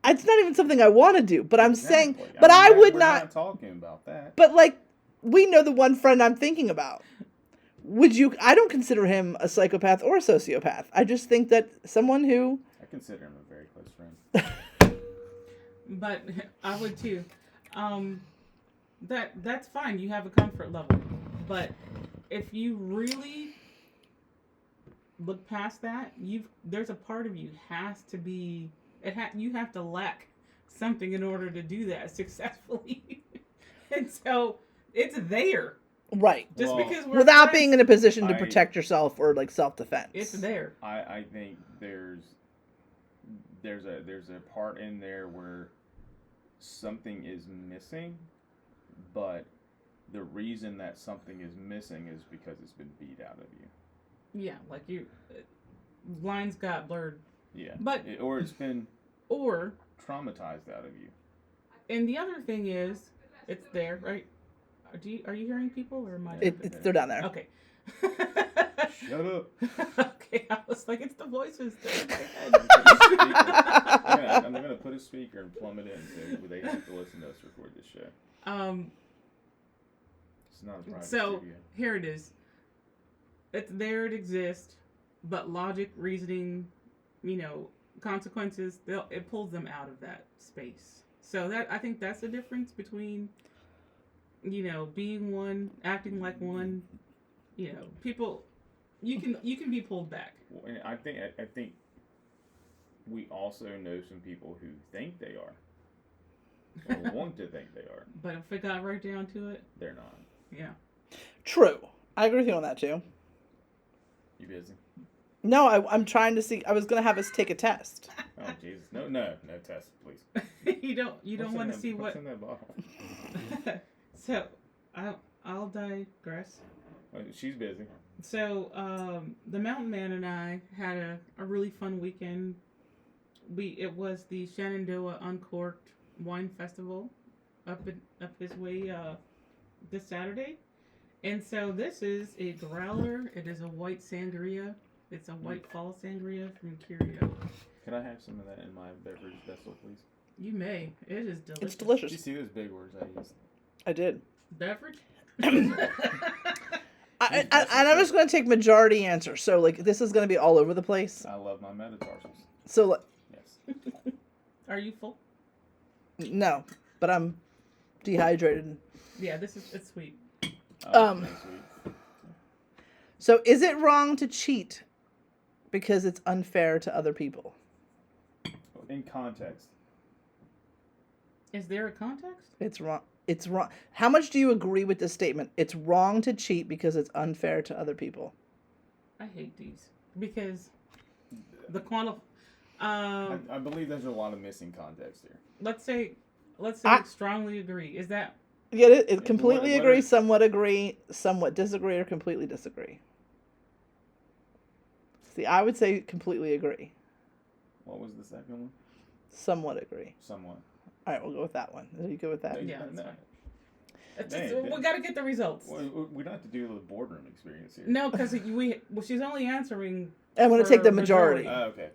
It's not even something I want to do, but I'm saying, I but mean, I would we're not talking about that. But like, we know the one friend I'm thinking about. I don't consider him a psychopath or a sociopath. I just think that someone who... I consider him a very close friend. But I would too. That's fine. You have a comfort level. But if you really look past that, there's a part of you has to be... you have to lack something in order to do that successfully. And so... it's there. Right. Just because we're without friends, being in a position to protect yourself or like self-defense. It's there. I think there's a part in there where something is missing, but the reason that something is missing is because it's been beat out of you. Yeah, like lines got blurred. Yeah. But it's been traumatized out of you. And the other thing is, it's there, right? Are you hearing people, or am I? They're down there. Okay. Shut up. Okay, I was like, it's the voices. I'm gonna put a speaker and plumb it in, so they have to listen to us record this show. It's not a private studio. Here it is. It's there. It exists, but logic, reasoning, you know, consequences. It pulls them out of that space. So I think that's the difference between, you know, being one, acting like one. You know, people, you can be pulled back. Well, I think we also know some people who think they are, or want to think they are. But if it got right down to it, they're not. Yeah. True. I agree with you on that too. You busy? No, I'm trying to see. I was gonna have us take a test. Oh Jesus! No test, please. you don't want to see what's what. in that bottle? So, I'll digress. She's busy. So, the Mountain Man and I had a really fun weekend. It was the Shenandoah Uncorked Wine Festival up his way this Saturday, and so this is a growler. It is a white sangria. It's a white fall sangria from Curio. Can I have some of that in my beverage vessel, please? You may. It is delicious. It's delicious. Did you see those big words I used? I did. Beverage? And I'm just going to take majority answer. So, like, this is going to be all over the place. I love my metatarsals. So, yes. Are you full? No, but I'm dehydrated. Yeah, it's sweet. Sweet. So, is it wrong to cheat because it's unfair to other people? In context. Is there a context? It's wrong. It's wrong. How much do you agree with this statement? It's wrong to cheat because it's unfair to other people. I hate these because the I believe there's a lot of missing context here. Let's say I strongly agree. Is that? Yeah, it completely agree, somewhat disagree, or completely disagree. See, I would say completely agree. What was the second one? Somewhat agree. Somewhat. All right, we'll go with that one. Are you good with that? Yeah, that's fine. We got to get the results. We don't have to do the boardroom experience here. No, because she's only answering. I'm going to take the majority. Oh, okay.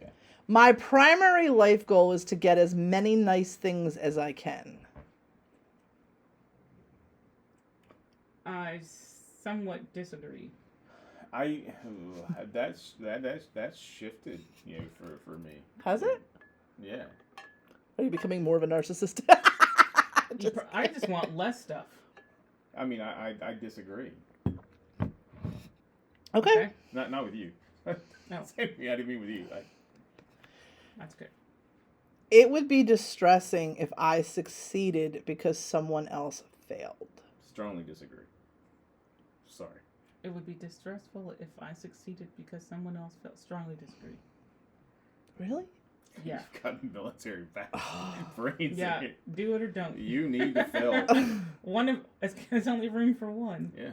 My primary life goal is to get as many nice things as I can. I somewhat disagree. That's shifted, for me. Has it? Yeah. Are you becoming more of a narcissist? I just want less stuff. I mean, I disagree. Okay. Not with you. No. I didn't mean with you. That's good. It would be distressing if I succeeded because someone else failed. Strongly disagree. Sorry. It would be distressful if I succeeded because someone else failed. Strongly disagree. Really? Yeah. You've got military brains. Yeah. Do it or don't. You need to fail. There's only room for one. Yeah.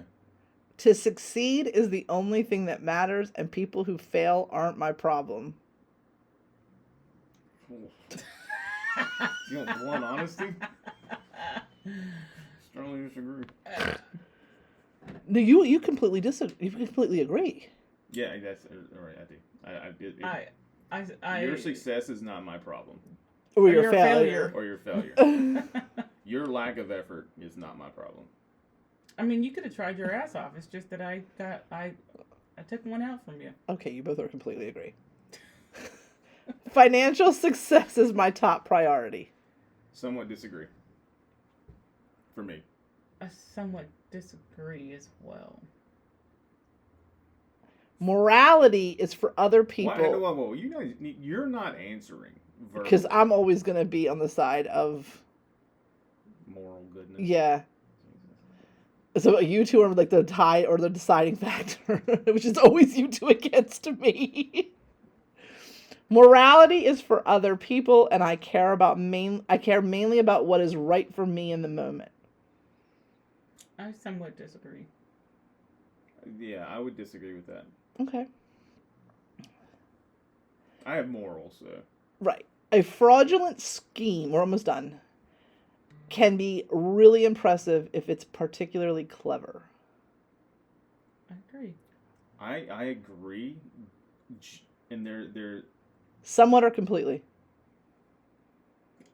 To succeed is the only thing that matters, and people who fail aren't my problem. You want blunt honesty? Strongly disagree. No, you completely disagree. You completely agree. Yeah, that's all right. I do. Your success is not my problem. Or your failure. Or your failure. Your lack of effort is not my problem. I mean, you could have tried your ass off. It's just that I took one out from you. Okay, you both are completely agree. Financial success is my top priority. Somewhat disagree. For me. I somewhat disagree as well. Morality is for other people. Whoa. You're not answering verbally. Because I'm always going to be on the side of moral goodness. Yeah. So you two are like the tie or the deciding factor, which is always you two against me. Morality is for other people, and I care mainly about what is right for me in the moment. I somewhat disagree. Yeah, I would disagree with that. Okay. I have morals, so. Right. A fraudulent scheme, we're almost done, can be really impressive if it's particularly clever. I agree. I agree. And they're somewhat or completely.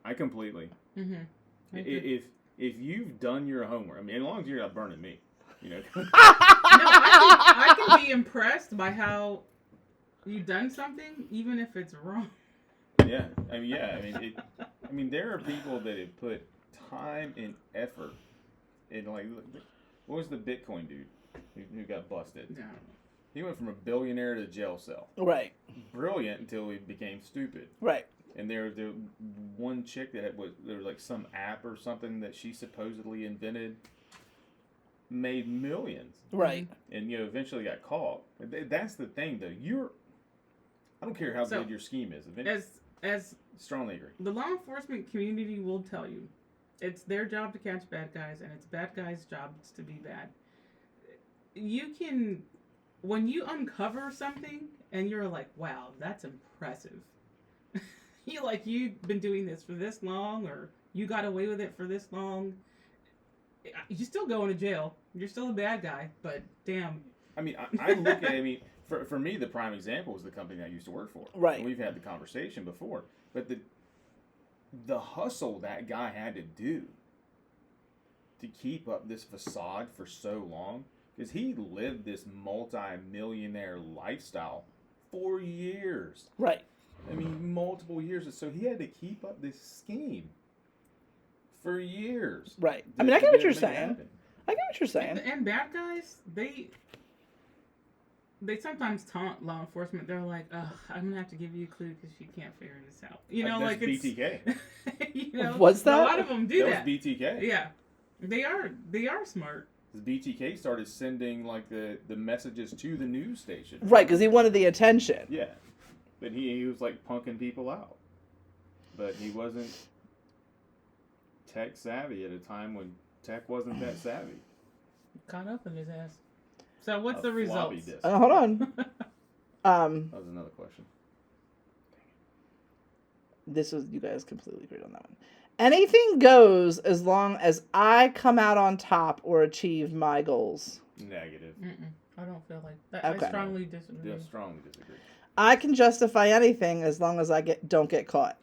I completely. Mm-hmm. If you've done your homework, I mean, as long as you're not burning me, No, I can be impressed by how you've done something, even if it's wrong. Yeah, I mean, there are people that have put time and effort in, like, what was the Bitcoin dude who got busted? Yeah. He went from a billionaire to a jail cell. Right. Brilliant until he became stupid. Right. And there one chick there was like some app or something that she supposedly invented, made millions. Right. And eventually got caught. That's the thing, though. I don't care how good your scheme is. As strongly agree. The law enforcement community will tell you, it's their job to catch bad guys, and it's bad guys' jobs to be bad. When you uncover something and you're like, wow, that's impressive. You've been doing this for this long, or you got away with it for this long. You're still going to jail. You're still a bad guy, but damn. I mean, I look at it, for me, the prime example was the company I used to work for. Right. And we've had the conversation before. But the hustle that guy had to do to keep up this facade for so long, because he lived this multi-millionaire lifestyle for years. Right. I mean, multiple years. So he had to keep up this scheme for years. Right. I mean, I get what you're saying. And bad guys, they sometimes taunt law enforcement. They're like, "Ugh, I'm gonna have to give you a clue because you can't figure this out." That's BTK. What's that? A lot of them do that. That was BTK. Yeah, they are smart. BTK started sending like the messages to the news station. Right, because he wanted the attention. Yeah, but he was like punking people out, but he wasn't tech savvy at a time when tech wasn't that savvy. Caught up in his ass. So what's the results? Hold on. That was another question. You guys completely agreed on that one. Anything goes as long as I come out on top or achieve my goals. Negative. I don't feel like that. Okay. I strongly disagree. Yeah, strongly disagree. I can justify anything as long as I don't get caught.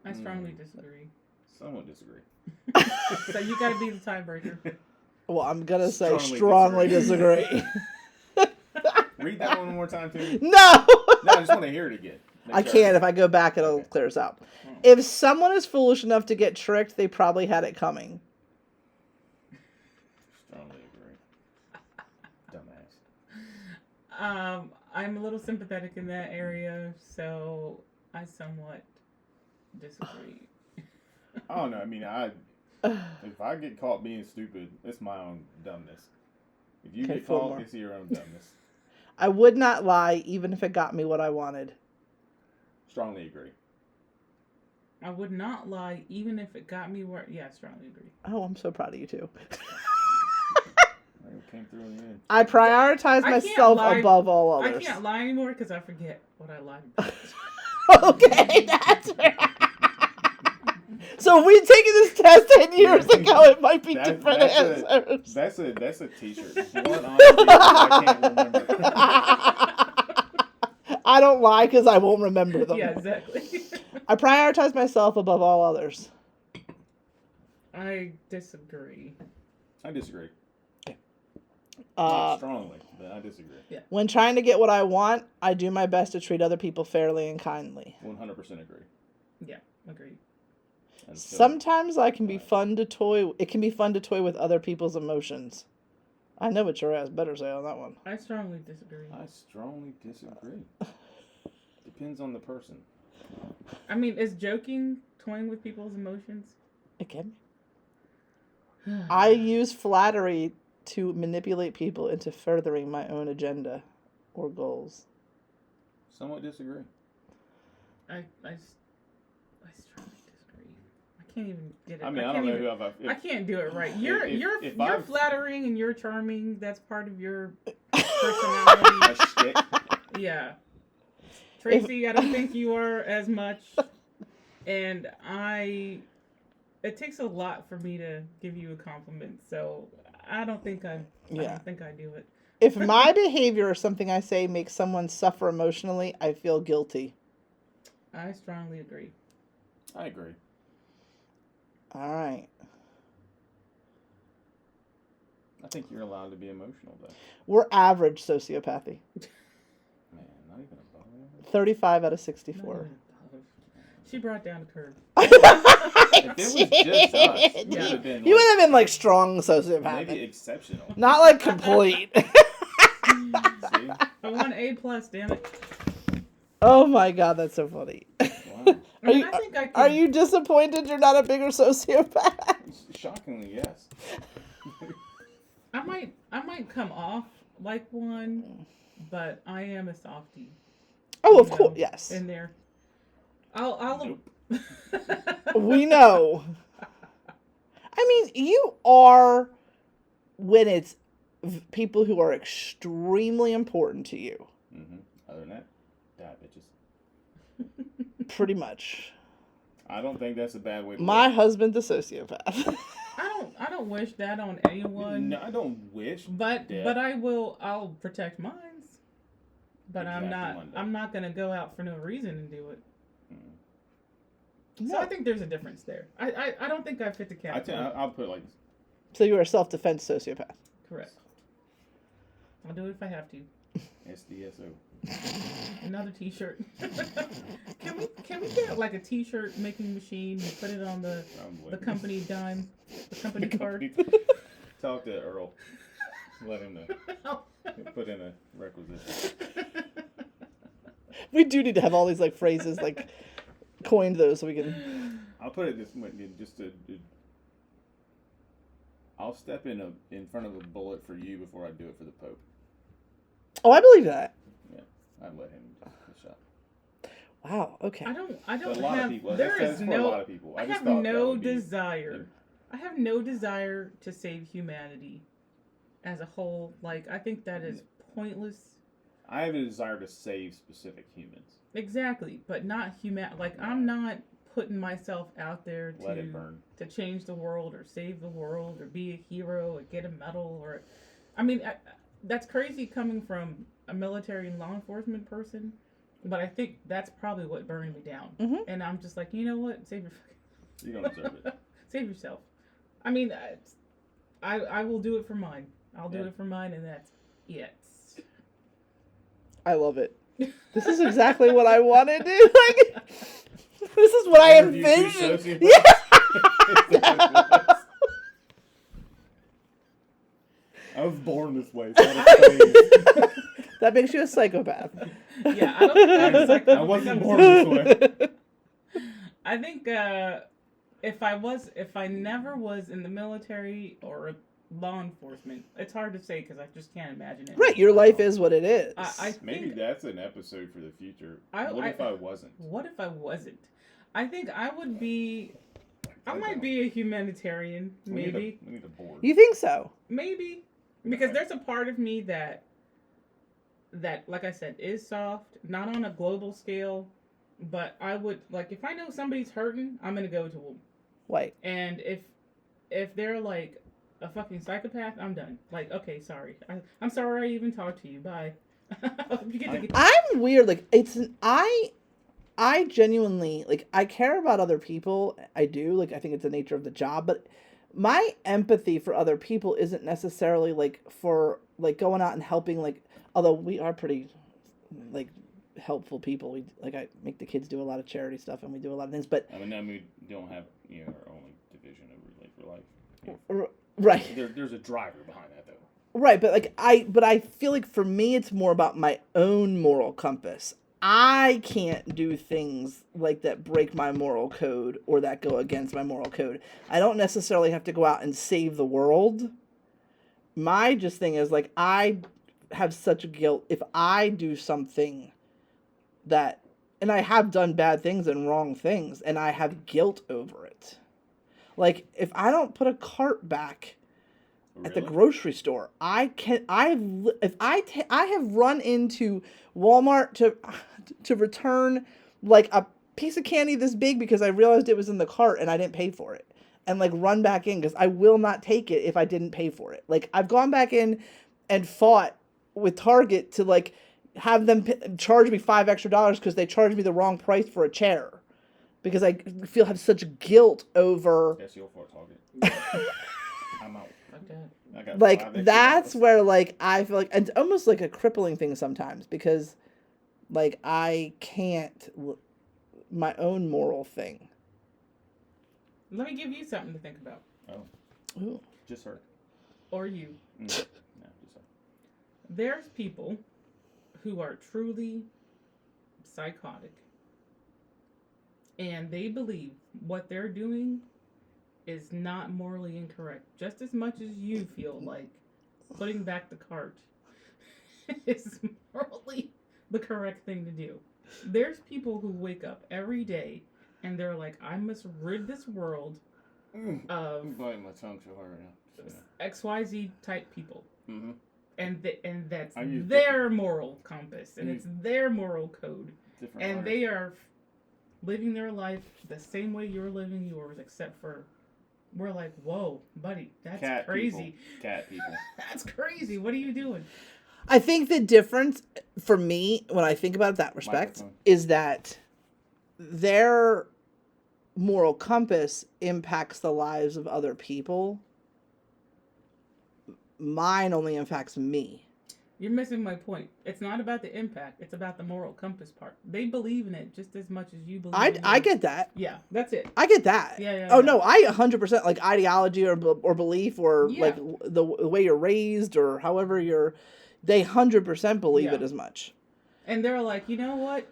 I strongly disagree. Somewhat disagree. So you got to be the tiebreaker. Well, I'm gonna say strongly disagree. Read that one more time, too. No. No, I just want to hear it again. I can't. If I go back, it'll clear us out. If someone is foolish enough to get tricked, they probably had it coming. Strongly agree. Dumbass. I'm a little sympathetic in that area, so I somewhat disagree. I don't know. I mean, if I get caught being stupid, it's my own dumbness. If you get caught, it's your own dumbness. I would not lie, even if it got me what I wanted. Strongly agree. I would not lie, even if it got me where... Yeah, strongly agree. Oh, I'm so proud of you, too. Came through in the end. I prioritize myself above all others. I can't lie anymore because I forget what I lied about. Okay, that's right. So if we'd taken this test 10 years ago, it might be different answers. That's a t-shirt. Blunt honesty, I can't remember. I don't lie because I won't remember them. Yeah, exactly. I prioritize myself above all others. I disagree. I disagree. Not strongly, but I disagree. Yeah. When trying to get what I want, I do my best to treat other people fairly and kindly. 100% agree. Yeah, agreed. Sometimes I can be fun to toy. It can be fun to toy with other people's emotions. I know what your ass better say on that one. I strongly disagree. I strongly disagree. Depends on the person. I mean, is joking toying with people's emotions? It can be. I use flattery to manipulate people into furthering my own agenda or goals. Somewhat disagree. I strongly disagree. I can't even get it. I mean, I don't know who I've... I can't do it right. You're flattering and you're charming. That's part of your personality. Yeah. Tracy, I don't think you are as much. And it takes a lot for me to give you a compliment. So I don't think I do it. If my behavior or something I say makes someone suffer emotionally, I feel guilty. I strongly agree. I agree. All right. I think you're allowed to be emotional, though. We're average sociopathy. Man, not even above average. 35 out of 64. She brought down the curve. If it was just us, you would have been like strong sociopath. Maybe exceptional. Not like complete. See? I want A+, damn it. Oh my god, that's so funny. Wow. Are you disappointed you're not a bigger sociopath? Shockingly, yes. I might come off like one, but I am a softie. Oh, of course, yes. In there. I'll Nope. We know. I mean, you are when it's people who are extremely important to you. Mm-hmm. Other than that, die, bitches. Pretty much. I don't think that's a bad way to My husband's a sociopath. I don't wish that on anyone. No, I don't wish. But I'll protect mine. But exactly I'm not gonna go out for no reason and do it. No. So I think there's a difference there. I don't think I fit the category. I'll put it like this. So you are a self-defense sociopath. Correct. I'll do it if I have to. SDSO. Another T-shirt. Can we get like a T-shirt making machine and put it on the company dime, the company card? Talk to Earl. Let him know. Put in a requisition. We do need to have all these like phrases like coined those so we can. I'll put it this way, I'll step in front of a bullet for you before I do it for the Pope. Oh, I believe that. Yeah, I'd let him do the shot. Wow. Okay. I don't a lot have. Of people. There That's is for a no. lot of people. I just have thought no that would desire. I have no desire to save humanity as a whole. Like, I think that is pointless. I have a desire to save specific humans. Exactly, but not human. Like, I'm not putting myself out there Let it burn. To change the world or save the world or be a hero or get a medal or. I mean, that's crazy coming from a military and law enforcement person, but I think that's probably what burned me down. And I'm just like, you know what? Save your You don't deserve it. Save yourself. I mean, I will do it for mine. I'll do it for mine, and that's it. I love it. This is exactly what I want to do. Like, this is what I envisioned. Yeah. I was born this way. So that makes you a psychopath. Yeah, I don't think I'm a psychopath. I wasn't born this way. I think if I never was in the military or law enforcement, it's hard to say because I just can't imagine it. Right, your life is what it is. Maybe that's an episode for the future. What if I wasn't? What if I wasn't? I think I would be. I might be a humanitarian, maybe. We need a board. You think so? Maybe. Because there's a part of me that, like I said, is soft, not on a global scale, but I would, like, if I know somebody's hurting, I'm going to go to them. Right. And if they're, like, a fucking psychopath, I'm done. Like, okay, sorry. I'm sorry I even talked to you. Bye. I'm weird. Like, I genuinely, like, I care about other people. I do. Like, I think it's the nature of the job, but my empathy for other people isn't necessarily like for like going out and helping, like, although we are pretty like helpful people. We like, I make the kids do a lot of charity stuff and we do a lot of things, but I mean we don't have our own division of Relay for Life. Right. There's a driver behind that though. Right, but like I feel like for me it's more about my own moral compass. I can't do things like that break my moral code or that go against my moral code. I don't necessarily have to go out and save the world. My just thing is, like, I have such a guilt if I do something that, and I have done bad things and wrong things, and I have guilt over it. Like, if I don't put a cart back at the grocery store, I have run into Walmart to return like a piece of candy this big because I realized it was in the cart and I didn't pay for it, and like run back in because I will not take it if I didn't pay for it. Like, I've gone back in and fought with Target to like have them charge me $5 extra because they charged me the wrong price for a chair because I have such guilt over. That's your fault, Target. I'm out. Okay. Like, that's where, like, I feel like it's almost like a crippling thing sometimes because, like, I can't, my own moral thing. Let me give you something to think about. Oh. Ooh. Just her. Or you. No, just her. There's people who are truly psychotic and they believe what they're doing is not morally incorrect, just as much as you feel like putting back the cart is morally the correct thing to do. There's people who wake up every day and they're like, I must rid this world of I'm biting my tongue so hard right now. XYZ type people. Mm-hmm. And that's their different moral compass, and it's their moral code. And they are living their life the same way you're living yours, except for we're like, whoa, buddy, that's Cat crazy. People. Cat people. That's crazy. What are you doing? I think the difference for me, when I think about it that respect, is that their moral compass impacts the lives of other people. Mine only impacts me. You're missing my point. It's not about the impact. It's about the moral compass part. They believe in it just as much as you believe in it. I get that. Yeah, that's it. I get that. Yeah. Oh, no, I 100% like ideology or belief or like the way you're raised or however they 100% believe it as much. And they're like, you know what?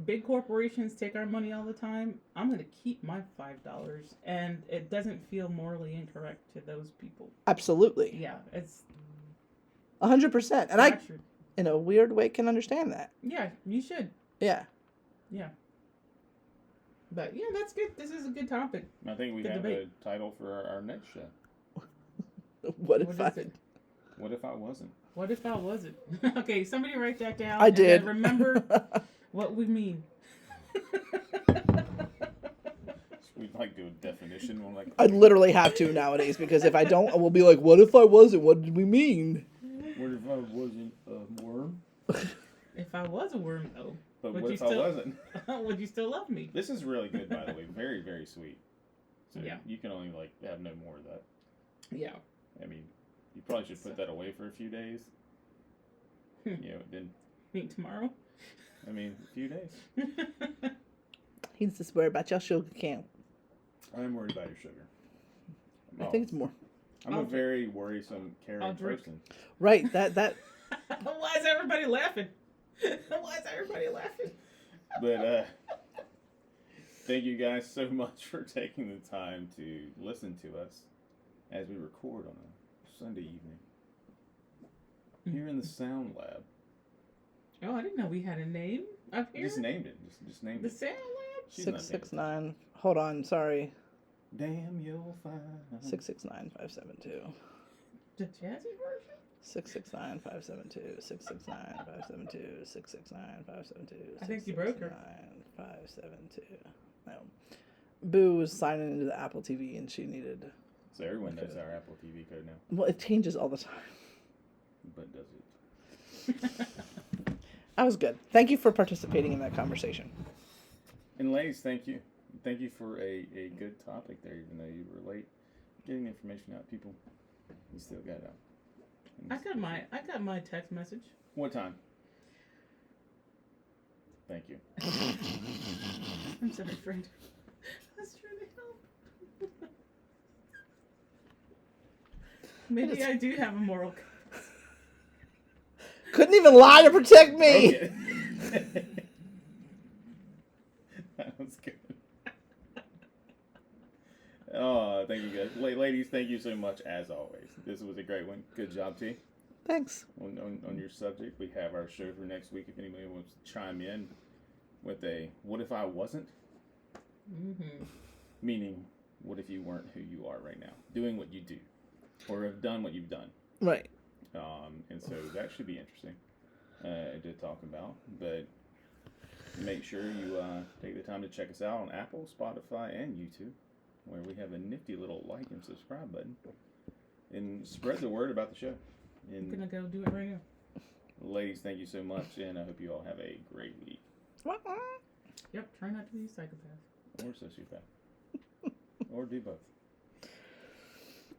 Big corporations take our money all the time. I'm going to keep my $5. And it doesn't feel morally incorrect to those people. Absolutely. Yeah, it's 100%. And I, in a weird way, can understand that. Yeah, you should. Yeah. Yeah. But yeah, that's good. This is a good topic. I think we have a title for our next show. What if I wasn't? What if I wasn't? Okay, somebody write that down. I did. And remember what we mean. We'd like do a definition. Like, I literally have to nowadays because if I don't, I will be like, what if I wasn't? What did we mean? What if I wasn't a worm? If I was a worm, though. But what if I wasn't? Would you still love me? This is really good, by the way. Very, very sweet. So yeah. You can only have no more of that. Yeah. I mean, you probably should put that away for a few days. Then. Meet tomorrow. I mean, a few days. He's just worried about your sugar count. I'm worried about your sugar. I think it's more. I'm a very worrisome, caring person. Right. That. Why is everybody laughing? But thank you guys so much for taking the time to listen to us as we record on a Sunday evening here in the Sound Lab. Oh, I didn't know we had a name up here. Just named it. Just named the it. The Sound Lab? 669. Hold on, sorry. Damn, you'll find. 669-572. The jazzy version? 669-572. 669-572. 669-572. I think you broke her. 572. No. Boo was signing into the Apple TV and she needed. So everyone knows our Apple TV code now. Well, it changes all the time. But does it? That was good. Thank you for participating in that conversation. And ladies, thank you. Thank you for a good topic there, even though you were late getting information out. People, you still got it out. I got my text message. What time? Thank you. I'm sorry, friend. I was trying to help. Maybe I do have a moral. Couldn't even lie to protect me. Okay. That was good. Oh, thank you guys. Ladies, thank you so much as always. This was a great one. Good job, T. Thanks. On your subject, we have our show for next week. If anybody wants to chime in with a what if I wasn't? Mm-hmm. Meaning, what if you weren't who you are right now? Doing what you do. Or have done what you've done. Right. And so that should be interesting to talk about. But make sure you take the time to check us out on Apple, Spotify, and YouTube, where we have a nifty little like and subscribe button. And spread the word about the show. And I'm going to go do it right now. Ladies, thank you so much, and I hope you all have a great week. Yep, try not to be a psychopath. Or sociopath. Or do both.